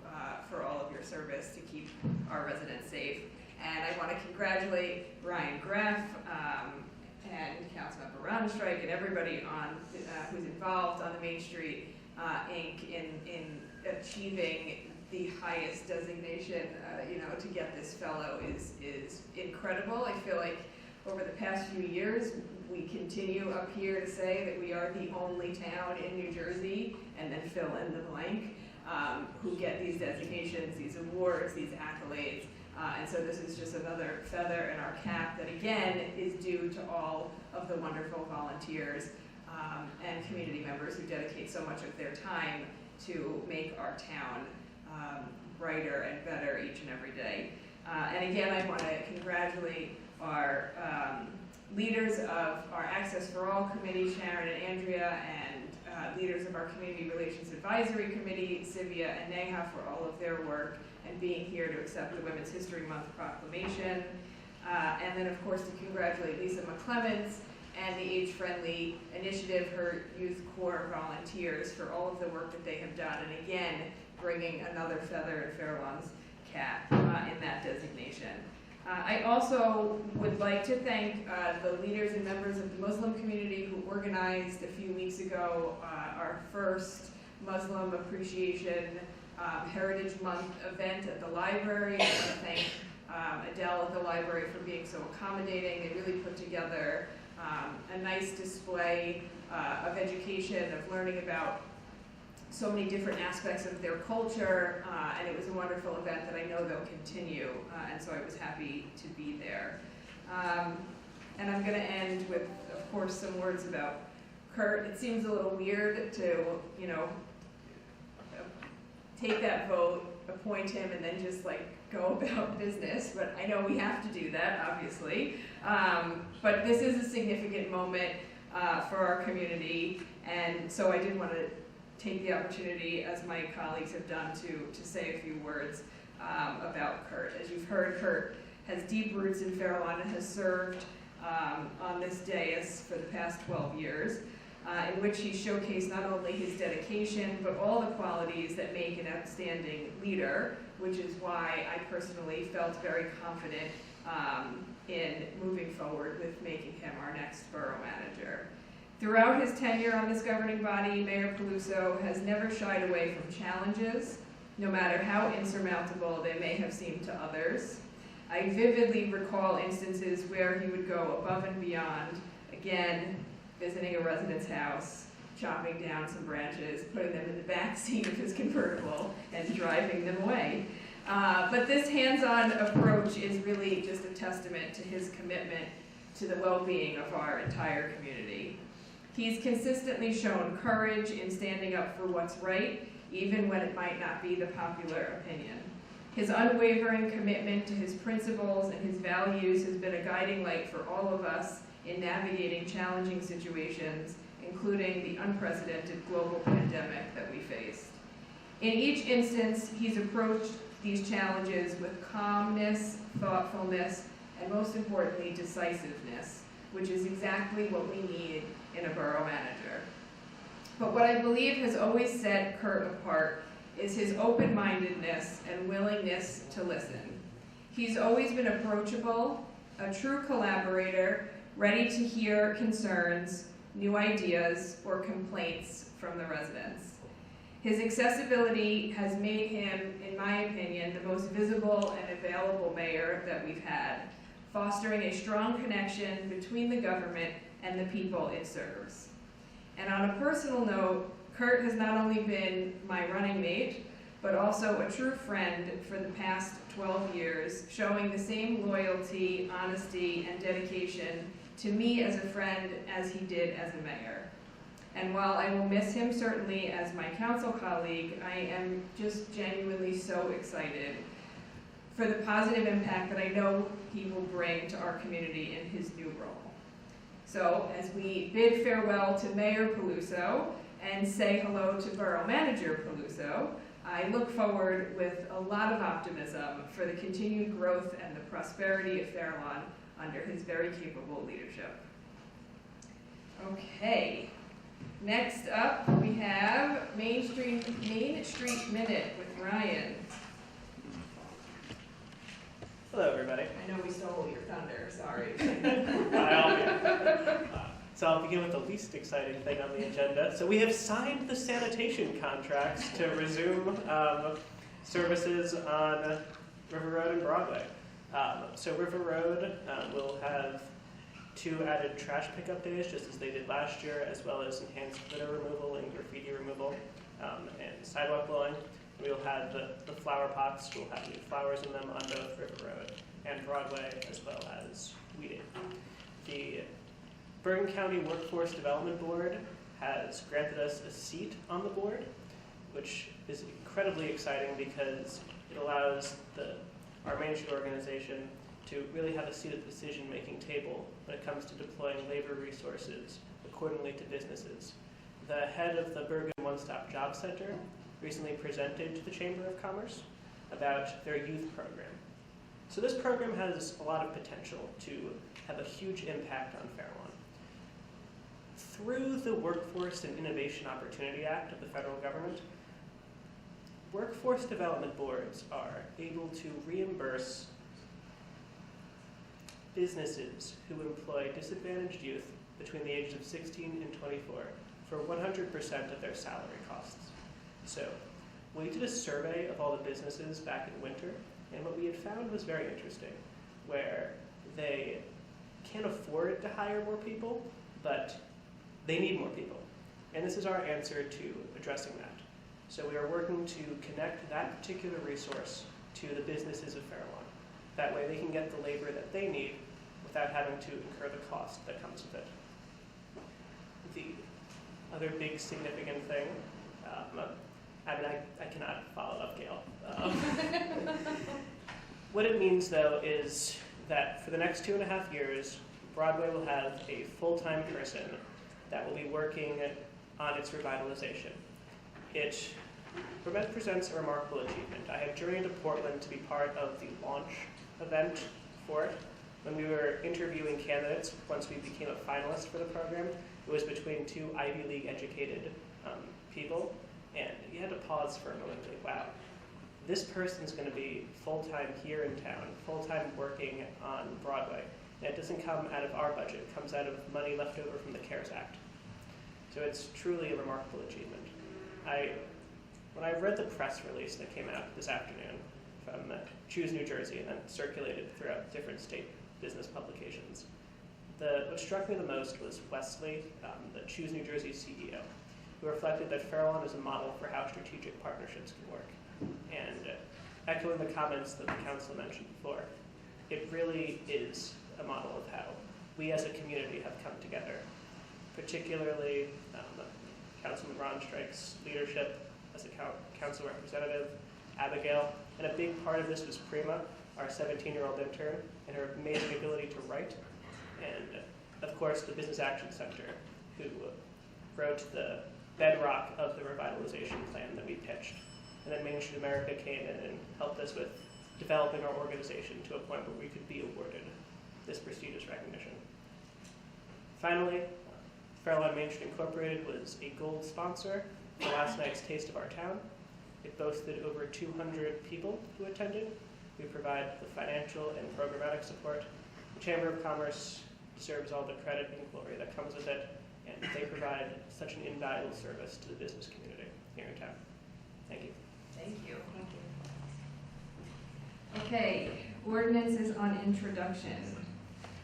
for all of your service to keep our residents safe. And I want to congratulate Ryan Greff and Councilmember Rodenstrike and everybody on who's involved on the Main Street Inc. in achieving the highest designation. You know, to get this fellow is incredible. I feel like over the past few years, we continue up here to say that we are the only town in New Jersey, and then fill in the blank, who get these designations, these awards, these accolades. And so this is just another feather in our cap that, again, is due to all of the wonderful volunteers and community members who dedicate so much of their time to make our town brighter and better each and every day. And again, I want to congratulate our leaders of our Access for All Committee, Sharon and Andrea, and leaders of our Community Relations Advisory Committee, Sylvia and Neha, for all of their work and being here to accept the Women's History Month proclamation. And then, of course, to congratulate Lisa McClemens and the Age Friendly Initiative, her Youth Corps volunteers, for all of the work that they have done, and again, bringing another feather in Fairlawn's cap in that designation. I also would like to thank the leaders and members of the Muslim community who organized a few weeks ago our first Muslim Appreciation Heritage Month event at the library. I want to thank Adele at the library for being so accommodating. They really put together a nice display of education, of learning about so many different aspects of their culture, and it was a wonderful event that I know they'll continue, and so I was happy to be there. And I'm going to end with, of course, some words about Kurt. It seems a little weird to, you know, take that vote, appoint him, and then just like go about business, but I know we have to do that, obviously. But this is a significant moment for our community, and so I did want to take the opportunity, as my colleagues have done, to say a few words about Kurt. As you've heard, Kurt has deep roots in Fairlawn and has served on this dais for the past 12 years, in which he showcased not only his dedication, but all the qualities that make an outstanding leader, which is why I personally felt very confident in moving forward with making him our next borough manager. Throughout his tenure on this governing body, Mayor Peluso has never shied away from challenges, no matter how insurmountable they may have seemed to others. I vividly recall instances where he would go above and beyond, again, visiting a resident's house, chopping down some branches, putting them in the back seat of his convertible, and driving them away. But this hands-on approach is really just a testament to his commitment to the well-being of our entire community. He's consistently shown courage in standing up for what's right, even when it might not be the popular opinion. His unwavering commitment to his principles and his values has been a guiding light for all of us in navigating challenging situations, including the unprecedented global pandemic that we faced. In each instance, he's approached these challenges with calmness, thoughtfulness, and most importantly, decisiveness, which is exactly what we need in a borough manager. But what I believe has always set Kurt apart is his open-mindedness and willingness to listen. He's always been approachable, a true collaborator, ready to hear concerns, new ideas, or complaints from the residents. His accessibility has made him, in my opinion, the most visible and available mayor that we've had, fostering a strong connection between the government and the people it serves. And on a personal note, Kurt has not only been my running mate, but also a true friend for the past 12 years, showing the same loyalty, honesty, and dedication to me as a friend as he did as a mayor. And while I will miss him certainly as my council colleague, I am just genuinely so excited for the positive impact that I know he will bring to our community in his new role. So as we bid farewell to Mayor Peluso and say hello to Borough Manager Peluso, I look forward with a lot of optimism for the continued growth and the prosperity of Fair Lawn under his very capable leadership. Okay, next up we have Main Street Minute with Ryan. Hello, everybody. I know we stole your thunder, sorry. So I'll begin with the least exciting thing on the agenda. So we have signed the sanitation contracts to resume services on River Road and Broadway. So River Road will have 2 added trash pickup days, just as they did last year, as well as enhanced litter removal and graffiti removal and sidewalk blowing. We'll have the flower pots, we'll have new flowers in them on both River Road and Broadway, as well as weeding. The Bergen County Workforce Development Board has granted us a seat on the board, which is incredibly exciting because it allows our Main Street organization to really have a seat at the decision-making table when it comes to deploying labor resources accordingly to businesses. The head of the Bergen One-Stop Job Center recently presented to the Chamber of Commerce about their youth program. So this program has a lot of potential to have a huge impact on Fair Lawn. Through the Workforce and Innovation Opportunity Act of the federal government, workforce development boards are able to reimburse businesses who employ disadvantaged youth between the ages of 16 and 24 for 100% of their salary costs. So we did a survey of all the businesses back in winter, and what we had found was very interesting, where they can't afford to hire more people, but they need more people. And this is our answer to addressing that. So we are working to connect that particular resource to the businesses of Fair Lawn. That way they can get the labor that they need without having to incur the cost that comes with it. The other big significant thing, I cannot follow up, Gail. What it means, though, is that for the next 2.5 years, Broadway will have a full-time person that will be working on its revitalization. It represents a remarkable achievement. I have journeyed to Portland to be part of the launch event for it. When we were interviewing candidates, once we became a finalist for the program, it was between 2 Ivy League educated people, and you had to pause for a moment and think, wow, this person's going to be full-time here in town, full-time working on Broadway. And it doesn't come out of our budget, it comes out of money left over from the CARES Act. So it's truly a remarkable achievement. When I read the press release that came out this afternoon from Choose New Jersey and then circulated throughout different state business publications, what struck me the most was Wesley, the Choose New Jersey CEO, who reflected that Fair Lawn is a model for how strategic partnerships can work. And echoing the comments that the council mentioned before, it really is a model of how we as a community have come together, particularly Councilman Ron Strick's leadership as a council representative, Abigail, and a big part of this was Prima, our 17-year-old intern, and her amazing ability to write, and of course the Business Action Center, who wrote the bedrock of the revitalization plan that we pitched. And then Main Street America came in and helped us with developing our organization to a point where we could be awarded this prestigious recognition. Finally, Fair Lawn Main Street Incorporated was a gold sponsor for last night's Taste of Our Town. It boasted over 200 people who attended. We provide the financial and programmatic support. The Chamber of Commerce deserves all the credit and glory that comes with it, and they provide such an invaluable service to the business community here in town. Thank you. Thank you. Okay, ordinances on introduction.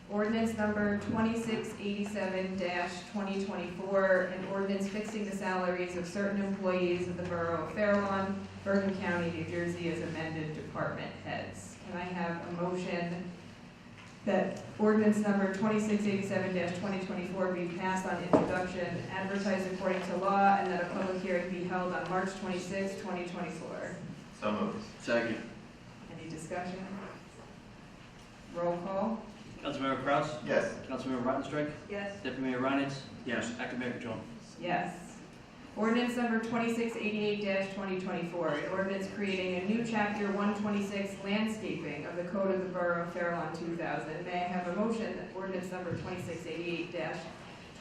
Ordinance number 2687-2024, an ordinance fixing the salaries of certain employees of the Borough of Fair Lawn, Bergen County, New Jersey, as amended department heads. Can I have a motion that ordinance number 2687-2024 be passed on introduction, advertised according to law, and that a public hearing be held on March 26, 2024? So moved. Second. Any discussion? Roll call? Councilmember Kraus? Yes. Councilmember Rottenstrike? Yes. Deputy Mayor Reinitz? Yes. Acting Mayor Catrone? Yes. Ordinance number 2688-2024, an ordinance creating a new chapter 126 landscaping of the Code of the Borough of Fair Lawn 2000. May I have a motion that ordinance number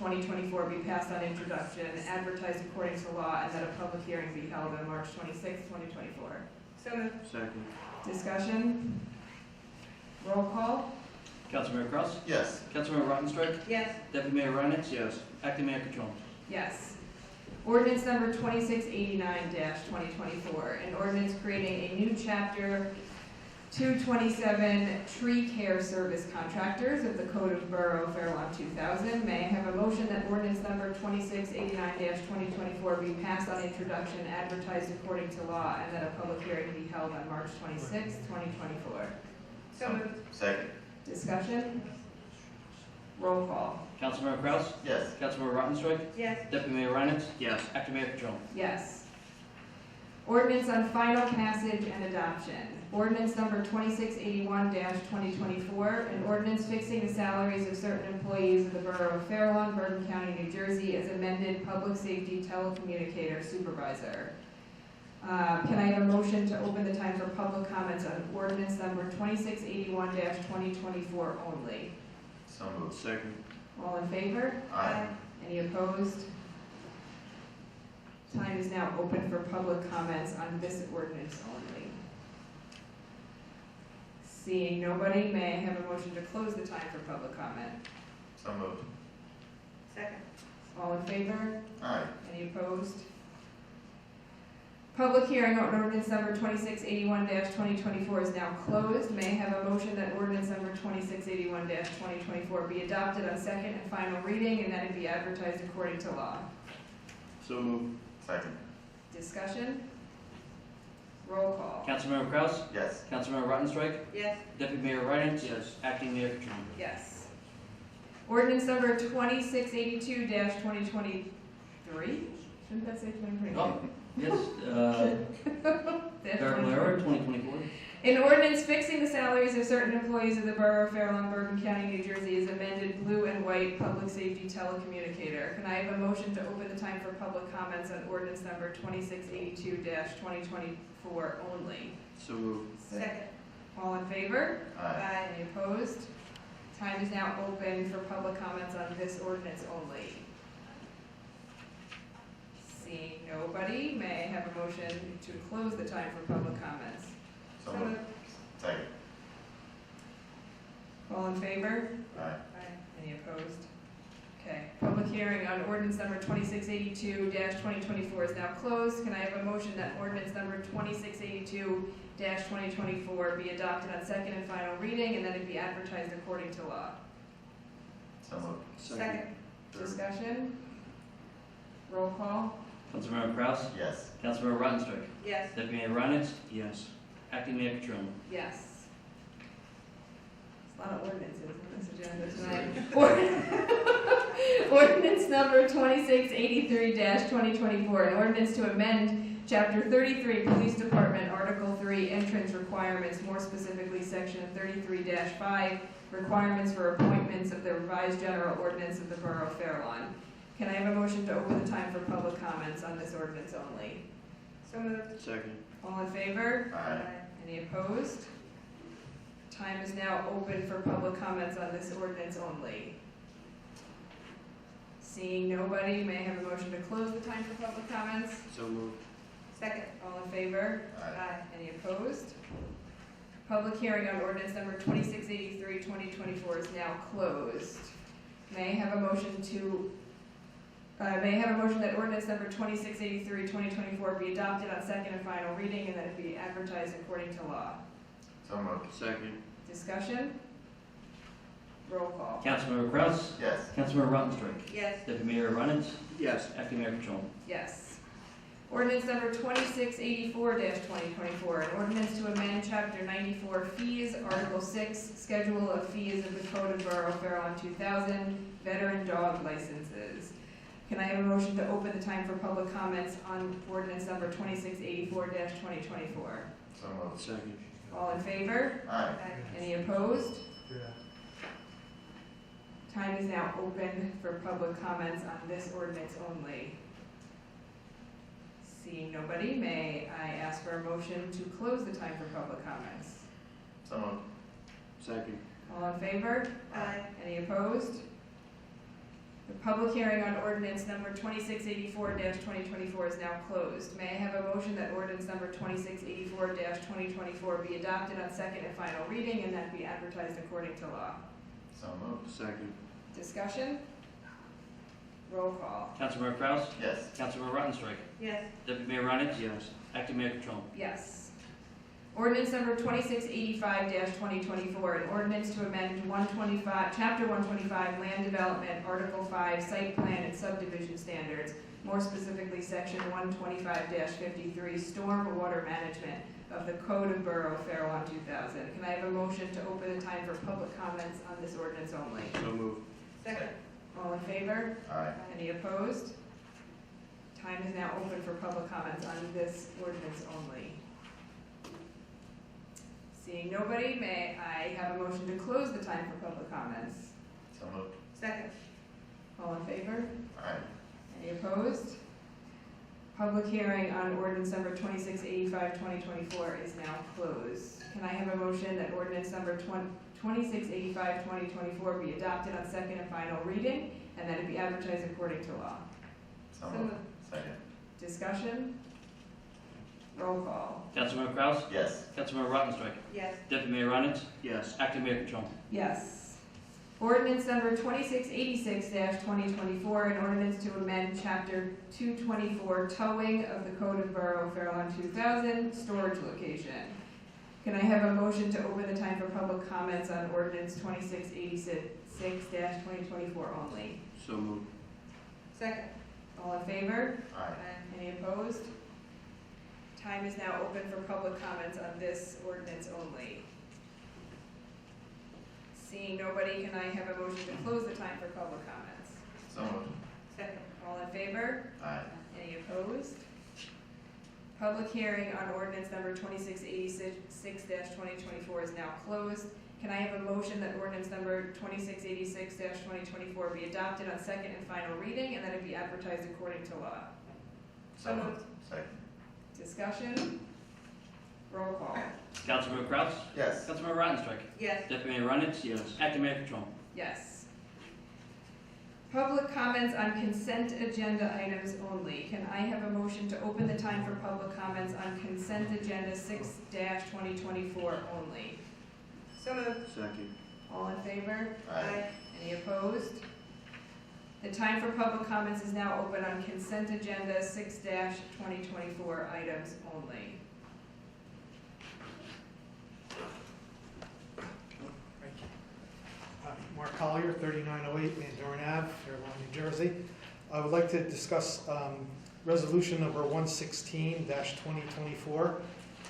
2688-2024 be passed on introduction, advertised according to law, and that a public hearing be held on March 26, 2024? So moved. Second. Discussion? Roll call? Councilmember Kraus? Yes. Councilmember Rottenstrike? Yes. Deputy Mayor Reinitz? Yes. Acting Mayor Catrone? Yes. Ordinance number 2689-2024, an ordinance creating a new chapter 227 tree care service contractors of the Code of Borough of Fair Lawn 2000. May I have a motion that ordinance number 2689-2024 be passed on introduction, advertised according to law, and that a public hearing be held on March 26, 2024? So moved. Second. Discussion? Roll call. Councilmember Kraus? Yes. Councilmember Rottenstrike? Yes. Deputy Mayor Reinitz? Yes. Acting Mayor Catrone? Yes. Ordinance on final passage and adoption. Ordinance number 2681-2024, an ordinance fixing the salaries of certain employees of the Borough of Fair Lawn, Bergen County, New Jersey, as amended public safety telecommunicator supervisor. Can I have a motion to open the time for public comments on ordinance number 2681-2024 only? So moved. Second. All in favor? Aye. Any opposed? Time is now open for public comments on this ordinance only. Seeing nobody, may I have a motion to close the time for public comment? So moved. Second. All in favor? Aye. Any opposed? Public hearing on ordinance number 2681-2024 is now closed. May I have a motion that ordinance number 2681-2024 be adopted on second and final reading, and that it be advertised according to law? So moved. Second. Discussion? Roll call. Councilmember Kraus? Yes. Councilmember Rottenstrike? Yes. Deputy Mayor Reinitz? Yes. Acting Mayor Catrone? Yes. Ordinance number 2682-2023? Shouldn't that say 2023? Oh, yes, Clerical error, 2024. An ordinance fixing the salaries of certain employees of the Borough of Fair Lawn, Bergen County, New Jersey, is amended blue and white public safety telecommunicator. Can I have a motion to open the time for public comments on ordinance number 2682-2024 only? So moved. Second. All in favor? Aye. Any opposed? Time is now open for public comments on this ordinance only. Seeing nobody, may I have a motion to close the time for public comments? So moved. Second. All in favor? Aye. Any opposed? Okay, public hearing on ordinance number 2682-2024 is now closed. Can I have a motion that ordinance number 2682-2024 be adopted on second and final reading, and that it be advertised according to law? So moved. Second. Discussion? Roll call? Councilmember Kraus? Yes. Councilmember Rottenstrike? Yes. Deputy Mayor Reinitz? Yes. Acting Mayor Catrone? Yes. There's a lot of ordinances on this agenda tonight. Ordinance number 2683-2024, an ordinance to amend Chapter 33, Police Department, Article 3, Entrance Requirements, more specifically Section 33-5, Requirements for Appointments of the Revised General Ordinance of the Borough of Fair Lawn. Can I have a motion to open the time for public comments on this ordinance only? So moved. Second. All in favor? Aye. Any opposed? Time is now open for public comments on this ordinance only. Seeing nobody, may I have a motion to close the time for public comments? So moved. Second. All in favor? Aye. Any opposed? Public hearing on ordinance number 2683-2024 is now closed. May I have a motion to May I have a motion that ordinance number 2683, 2024 be adopted on second and final reading and that it be advertised according to law? So moved. Second. Discussion? Roll call. Councilmember Kraus? Yes. Councilmember Rottenstreich? Yes. Deputy Mayor Arnett? Yes. Acting Mayor Kachon? Yes. Ordinance number 2684-2024, an ordinance to amend Chapter 94 Fees, Article 6, Schedule of Fees of the Code of Borough, Fair Lawn 2000, Veteran Dog Licenses. Can I have a motion to open the time for public comments on ordinance number 2684-2024? So moved. Second. All in favor? Aye. Any opposed? Time is now open for public comments on this ordinance only. Seeing nobody, may I ask for a motion to close the time for public comments? So moved. Second. All in favor? Aye. Any opposed? The public hearing on ordinance number 2684-2024 is now closed. May I have a motion that ordinance number 2684-2024 be adopted on second and final reading and that be advertised according to law? So moved. Second. Discussion? Roll call. Councilmember Kraus? Yes. Councilmember Rottenstreich? Yes. Deputy Mayor Arnett? Yes. Acting Mayor Kachon? Yes. Ordinance number 2685-2024, an ordinance to amend Chapter 125 Land Development, Article 5 Site Plan and Subdivision Standards, more specifically Section 125-53 Storm Water Management of the Code of Borough, Fair Lawn 2000. Can I have a motion to open the time for public comments on this ordinance only? So moved. Second. All in favor? Aye. Any opposed? Time is now open for public comments on this ordinance only. Seeing nobody, may I have a motion to close the time for public comments? So moved. Second. All in favor? Aye. Any opposed? Public hearing on ordinance number 2685-2024 is now closed. Can I have a motion that ordinance number 2685-2024 be adopted on second and final reading and that it be advertised according to law? So moved. Second. Discussion? Roll call. Councilmember Kraus? Yes. Councilmember Rottenstreich? Yes. Deputy Mayor Arnett? Yes. Acting Mayor Kachon? Yes. Ordinance number 2686-2024, an ordinance to amend Chapter 224 Towing of the Code of Borough, Fair Lawn 2000, Storage Location. Can I have a motion to open the time for public comments on ordinance 2686-2024 only? So moved. Second. All in favor? Aye. Any opposed? Time is now open for public comments on this ordinance only. Seeing nobody, can I have a motion to close the time for public comments? So moved. Second. All in favor? Aye. Any opposed? Public hearing on ordinance number 2686-2024 is now closed. Can I have a motion that ordinance number 2686-2024 be adopted on second and final reading and that it be advertised according to law? So moved. Second. Discussion? Roll call. Councilmember Kraus? Yes. Councilmember Rottenstreich? Yes. Deputy Mayor Arnett? Yes. Acting Mayor Kachon? Yes. Public comments on consent agenda items only. Can I have a motion to open the time for public comments on consent agenda 6-2024 only? So moved. Second. All in favor? Aye. Any opposed? The time for public comments is now open on consent agenda 6-2024 items only. Mark Collier, 3908 Van Dorn Ave, Fair Lawn, New Jersey. I would like to discuss resolution number 116-2024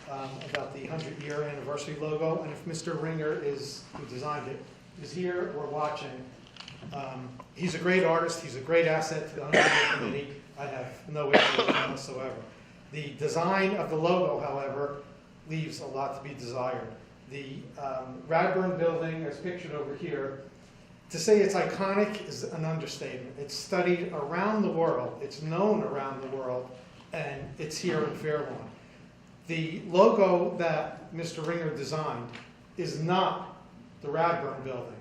about the 100-year anniversary logo. And if Mr. Ringer who designed it, is here or watching, he's a great artist. He's a great asset to the 100-year committee. I have no issue with him whatsoever. The design of the logo, however, leaves a lot to be desired. The Radburn building, as pictured over here, to say it's iconic is an understatement. It's studied around the world. It's known around the world, and it's here in Fair Lawn. The logo that Mr. Ringer designed is not the Radburn building.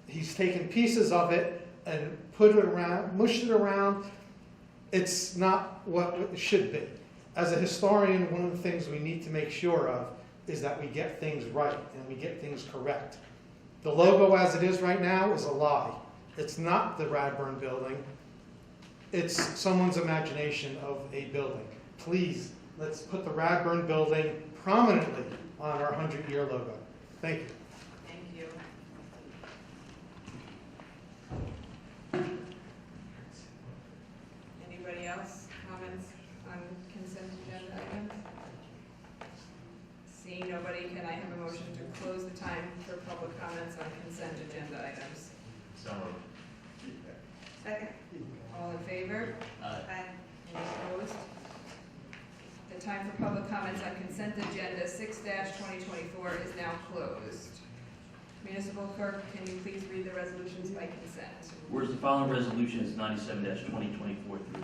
He's taken pieces of it and put it around, mushed it around. It's not what it should be. As a historian, one of the things we need to make sure of is that we get things right and we get things correct. The logo as it is right now is a lie. It's not the Radburn building. it's someone's imagination of a building. Please, let's put the Radburn building prominently on our 100-year logo. Thank you. Thank you. Anybody else? Comments on consent agenda items? Seeing nobody, can I have a motion to close the time for public comments on consent agenda items? So moved. Second. All in favor? Aye. Any opposed? The time for public comments on consent agenda 6-2024 is now closed. Municipal clerk, can you please read the resolutions by consent? Whereas the following resolutions 97-2024 through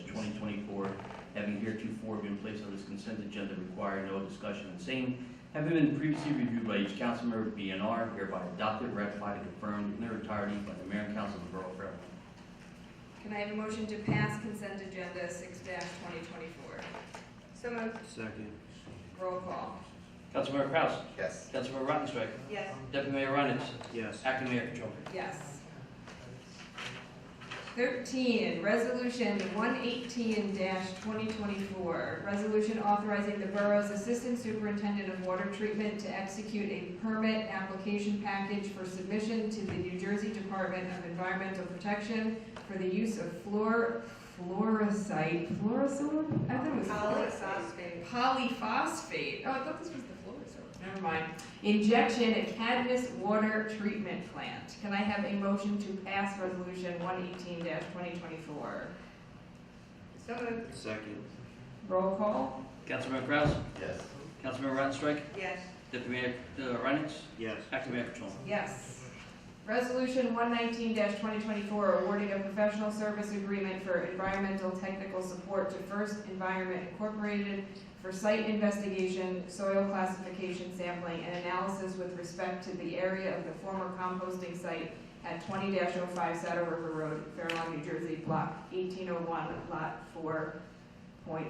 117-2024, having heretofore been placed on this consent agenda, require no discussion and same, having been previously reviewed by each council member, BNR, hereby adopted, ratified, and confirmed in their entirety by the Mayor and Council of the Borough of Fairlawn. Can I have a motion to pass consent agenda 6-2024? So moved. Second. Roll call. Councilmember Kraus. Yes. Councilmember Rottenstreich. Yes. Deputy Mayor Reinitz. Yes. Acting Mayor Catrone. Yes. 13, Resolution 118-2024. Resolution authorizing the borough's Assistant Superintendent of Water Treatment to execute a permit application package for submission to the New Jersey Department of Environmental Protection for the use of fluorosite. Fluorosilver? I thought it was Polyphosphate. Polyphosphate. Oh, I thought this was the fluorosilver. Never mind. Injection at Cadmus Water Treatment Plant. Can I have a motion to pass Resolution 118-2024? So moved. Second. Roll call. Councilmember Kraus. Yes. Councilmember Rottenstreich. Yes. Deputy Mayor Reinitz. Yes. Acting Mayor Catrone. Yes. Resolution 119-2024, awarding a professional service agreement for environmental technical support to First Environment Incorporated for site investigation, soil classification, sampling, and analysis with respect to the area of the former composting site at 20-05 Saddle River Road, Fairlawn, New Jersey, block 1801, lot 4.01.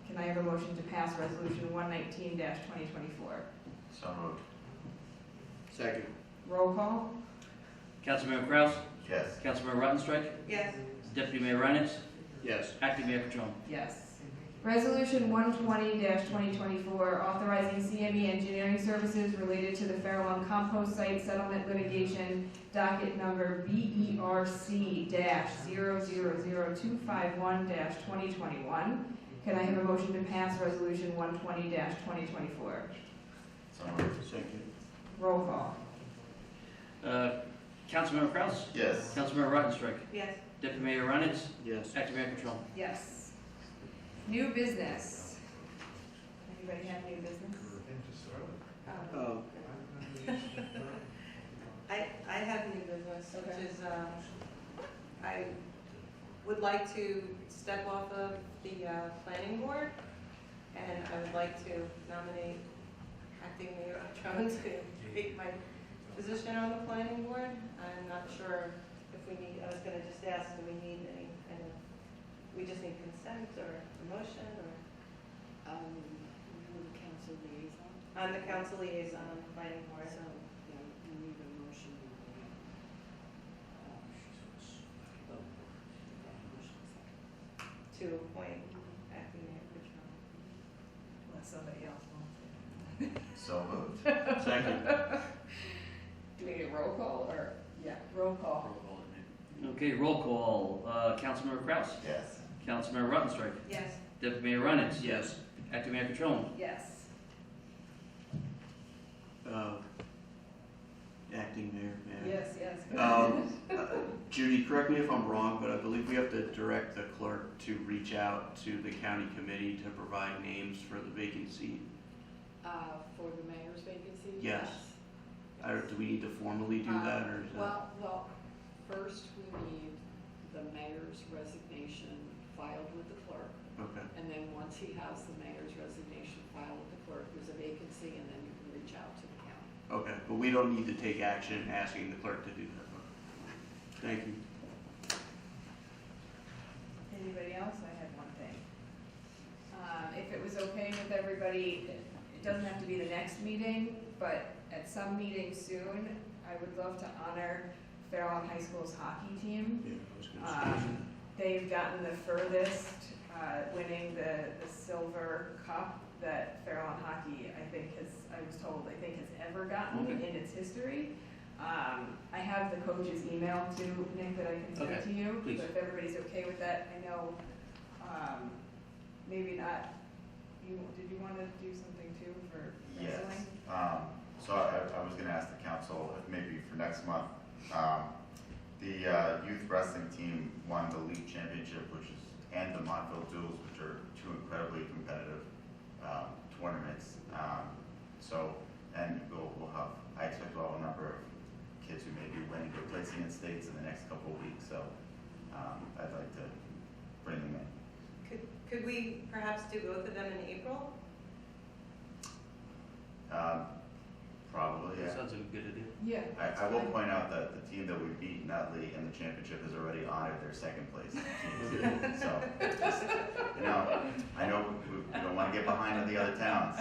Can I have a motion to pass resolution 119-2024? So moved. Second. Roll call. Councilmember Kraus. Yes. Councilmember Rottenstreich. Yes. Deputy Mayor Reinitz. Yes. Acting Mayor Catrone. Yes. Resolution 120-2024, authorizing CME engineering services related to the Fairlawn compost site settlement litigation, docket number BERC-000251-2021. Can I have a motion to pass resolution 120-2024? So moved. Second. Roll call. Councilmember Kraus. Yes. Councilmember Rottenstreich. Yes. Deputy Mayor Reinitz. Yes. Acting Mayor Catrone. Yes. New business. Anybody have new business? Oh. I have new business, Okay. which is, I would like to step off of the planning board, and I would like to nominate acting Mayor Catrone to take my position on the planning board. I'm not sure if we need, I was gonna just ask, do we need any kind of, we just need consent or a motion, or? The council liaison, I'm the council liaison on the planning board. so, yeah, we need a motion. To appoint acting Mayor Catrone. Unless somebody else wants So moved. Second. it. Do we need a roll call or? Yeah, roll call. Okay, roll call. Councilmember Kraus. Yes. Councilmember Rottenstreich. Yes. Deputy Mayor Reinitz. Yes. Acting Mayor Catrone. Yes. Acting Mayor. Yes, yes. Judy, correct me if I'm wrong, but I believe we have to direct the clerk to reach out to the county committee to provide names for the vacancy. For the mayor's vacancy? Yes. Do we need to formally do that, or is that? Well, first we need the mayor's resignation filed with the clerk. Okay. And then once he has the mayor's resignation filed with the clerk, there's a vacancy, and then you can reach out to the county. Okay, but we don't need to take action asking the clerk to do that. Thank you. Anybody else? I had one thing. If it was okay with everybody, it doesn't have to be the next meeting, but at some meeting soon, I would love to honor Fair Lawn High School's hockey team. Yeah, I was gonna say. They've gotten the furthest, winning the silver cup that Fair Lawn Hockey, I was told, has ever gotten Okay. in its history. I have the coach's email too, Nick, that I can send Okay, to you. please. But if everybody's okay with that, I know, maybe not, did you want to do something too for Yes. wrestling? So I was gonna ask the council if maybe for next month, the youth wrestling team won the league championship, and the Montville Duels, which are two incredibly competitive tournaments. And we'll have, I expect we'll have a number of kids who may be winning or placing in states in the next couple of weeks. So I'd like to bring them in. Could we perhaps do both of them in April? Probably, yeah. Sounds like a good idea. Yeah. I will point out that the team that we beat in Nutley in the championship has already honored their second place team. So, I know we don't want to get behind on the other towns,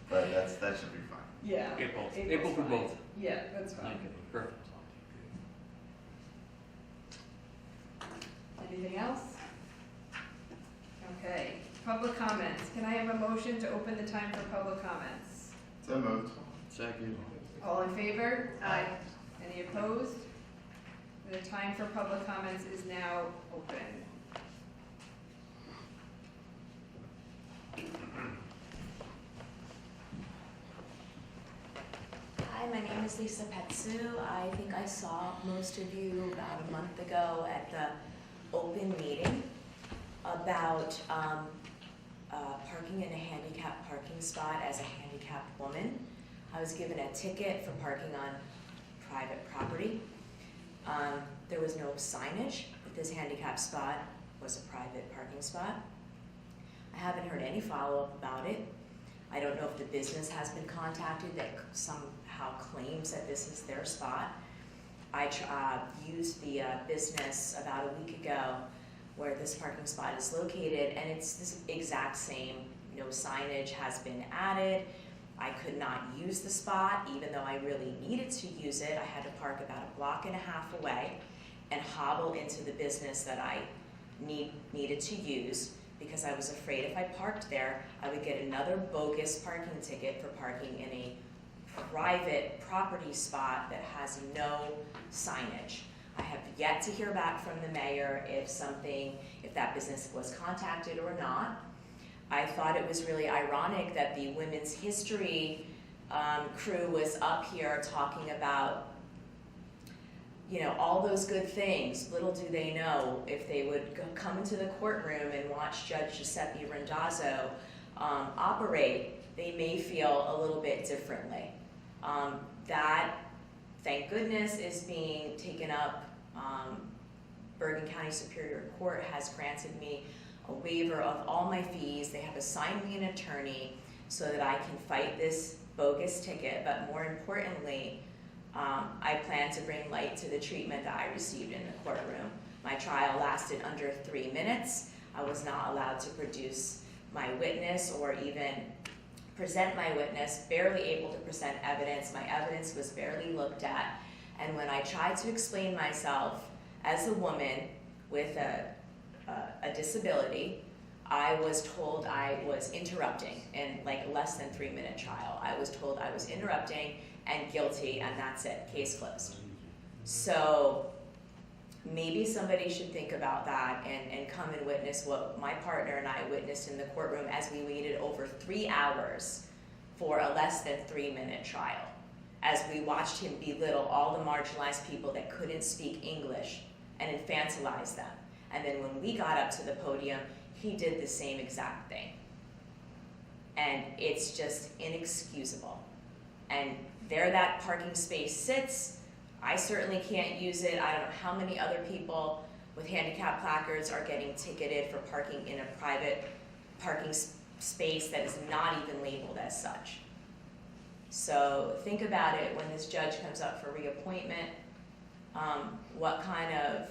but that should be fine. Yeah. April for both. Yeah, that's fine. Okay, perfect. Anything else? Okay, public comments. Can I have a motion to open the time for public comments? So moved. Second. All in favor? Aye. Any opposed? The time for public comments is now open. Hi, my name is Lisa Petsu. I think I saw most of you about a month ago at the open meeting about parking in a handicapped parking spot as a handicapped woman. I was given a ticket for parking on private property. There was no signage that this handicapped spot was a private parking spot. I haven't heard any follow-up about it. I don't know if the business has been contacted that somehow claims that this is their spot. I used the business about a week ago where this parking spot is located, and it's this exact same. No signage has been added. I could not use the spot even though I really needed to use it. I had to park about a block and a half away and hobble into the business that I needed to use because I was afraid if I parked there, I would get another bogus parking ticket for parking in a private property spot that has no signage. I have yet to hear back from the mayor if that business was contacted or not. I thought it was really ironic that the Women's History crew was up here talking about, all those good things. Little do they know if they would come into the courtroom and watch Judge Giuseppe Randazzo operate, they may feel a little bit differently. That, thank goodness, is being taken up. Bergen County Superior Court has granted me a waiver of all my fees. They have assigned me an attorney so that I can fight this bogus ticket, but more importantly, I plan to bring light to the treatment that I received in the courtroom. My trial lasted under 3 minutes. I was not allowed to produce my witness or even present my witness, barely able to present evidence. My evidence was barely looked at. And when I tried to explain myself as a woman with a disability, I was told I was interrupting in like a less than 3 minute trial. I was told I was interrupting and guilty, and that's it, case closed. So maybe somebody should think about that and come and witness what my partner and I witnessed in the courtroom as we waited over 3 hours for a less than 3 minute trial, as we watched him belittle all the marginalized people that couldn't speak English and infantilize them. And then when we got up to the podium, he did the same exact thing. And it's just inexcusable. And there that parking space sits. I certainly can't use it. I don't know how many other people with handicap placards are getting ticketed for parking in a private parking space that is not even labeled as such. So think about it when this judge comes up for reappointment, what kind of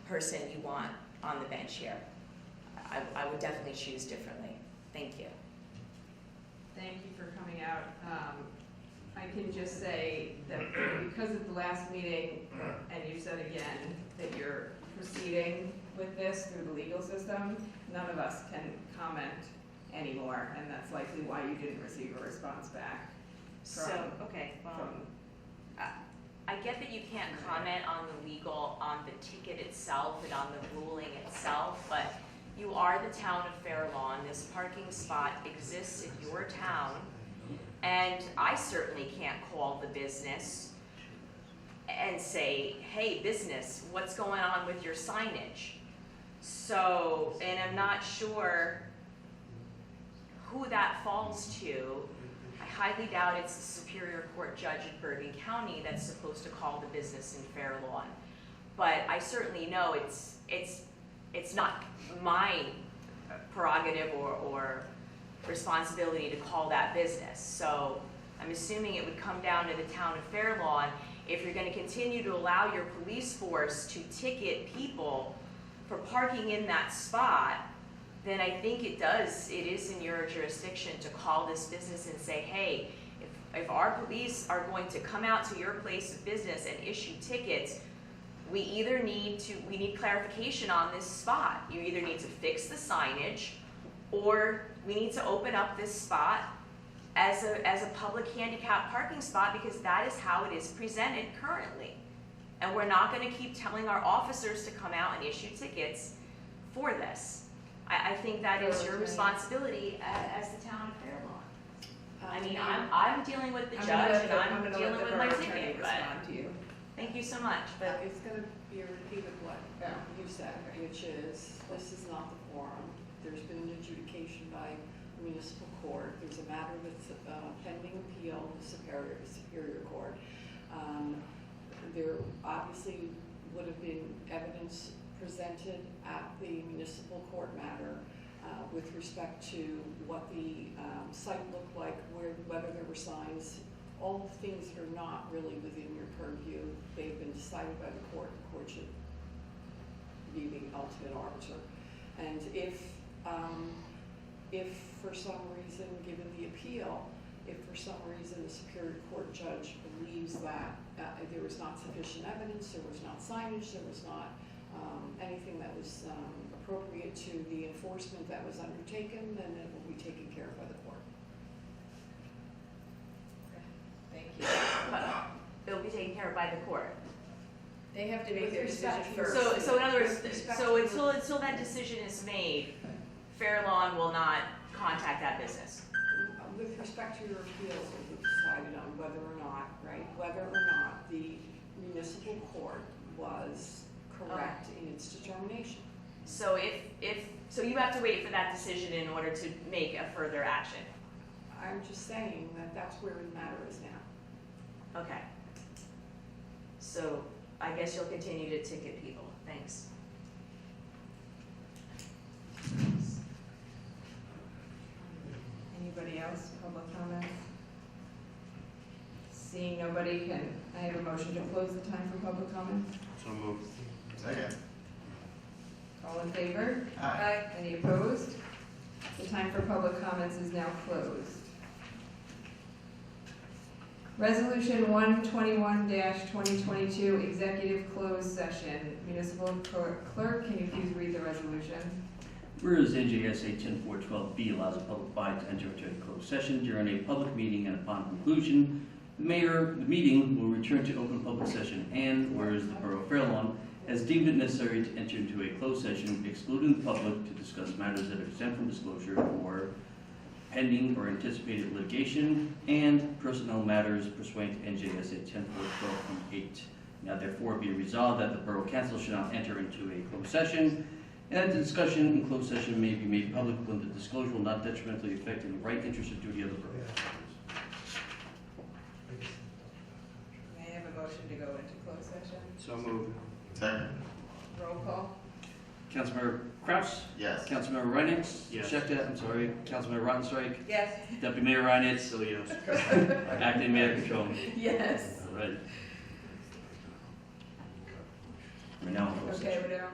person you want on the bench here. I would definitely choose differently. Thank you. Thank you for coming out. I can just say that because at the last meeting, and you said again, that you're proceeding with this through the legal system, none of us can comment anymore, and that's likely why you didn't receive a response back. Okay, well, I get that you can't comment on the ticket itself and on the ruling itself, but you are the town of Fair Lawn. This parking spot exists in your town, and I certainly can't call the business and say, hey, business, what's going on with your signage? So, and I'm not sure who that falls to. I highly doubt it's the Superior Court judge in Bergen County that's supposed to call the business in Fair Lawn. But I certainly know it's not my prerogative or responsibility to call that business. So I'm assuming it would come down to the town of Fair Lawn. If you're going to continue to allow your police force to ticket people for parking in that spot, then I think it is in your jurisdiction to call this business and say, hey, if our police are going to come out to your place of business and issue tickets, we need clarification on this spot. You either need to fix the signage, or we need to open up this spot as a public handicap parking spot, because that is how it is presented currently. And we're not going to keep telling our officers to come out and issue tickets for this. I think that is your responsibility as the town of Fair Lawn. I mean, I'm dealing with the judge, and I'm dealing with my ticket, but thank you so much. But It's going to be a repeat of what you said, which is, this is not the forum. There's been an adjudication by municipal court. There's a matter that's pending appeal to Superior Court. There obviously would have been evidence presented at the municipal court matter with respect to what the site looked like, whether there were signs, all things that are not really within your purview. They've been decided by the court. The court should be the ultimate arbiter. And if for some reason, given the appeal, if for some reason the Superior Court judge believes that there was not sufficient evidence, there was not signage, there was not anything that was appropriate to the enforcement that was undertaken, then it will be taken care of by the court. Thank you. It will be taken care of by the court. They have to make their decision first. So in other words, until that decision is made, Fair Lawn will not contact that business. With respect to your appeals, we decided on whether or not the municipal court was correct in its determination. So so you have to wait for that decision in order to make a further action. I'm just saying that that's where the matter is now. Okay. So I guess you'll continue to ticket people. Thanks. Anybody else, public comments? Seeing nobody, can I have a motion to close the time for public comments? So moved. Second. All in favor? Aye. Any opposed? The time for public comments is now closed. Resolution 121-2022, executive closed session. Municipal clerk, can you please read the resolution? Whereas NJSA 10412B allows a public body to enter into a closed session during a public meeting, and upon conclusion, the meeting will return to open public session, and whereas the Borough of Fair Lawn has deemed it necessary to enter into a closed session excluding the public to discuss matters that are exempt from disclosure or pending or anticipated litigation and personnel matters pursuant to NJSA 10412E8. Now therefore be resolved that the Borough Council should not enter into a closed session, and that the discussion in closed session may be made public when the disclosure will not detrimentally affect any right, interest, or duty of the borough. May I have a motion to go into closed session? So moved. Second. Roll call? Councilmember Kraus? Yes. Councilmember Reinitz? Yes. Schechter, I'm sorry. Councilmember Rottenstreich? Yes. Deputy Mayor Reinitz? Still yes. Acting Mayor Petrone? Yes. All right. We're now in closed session. Okay, we're down.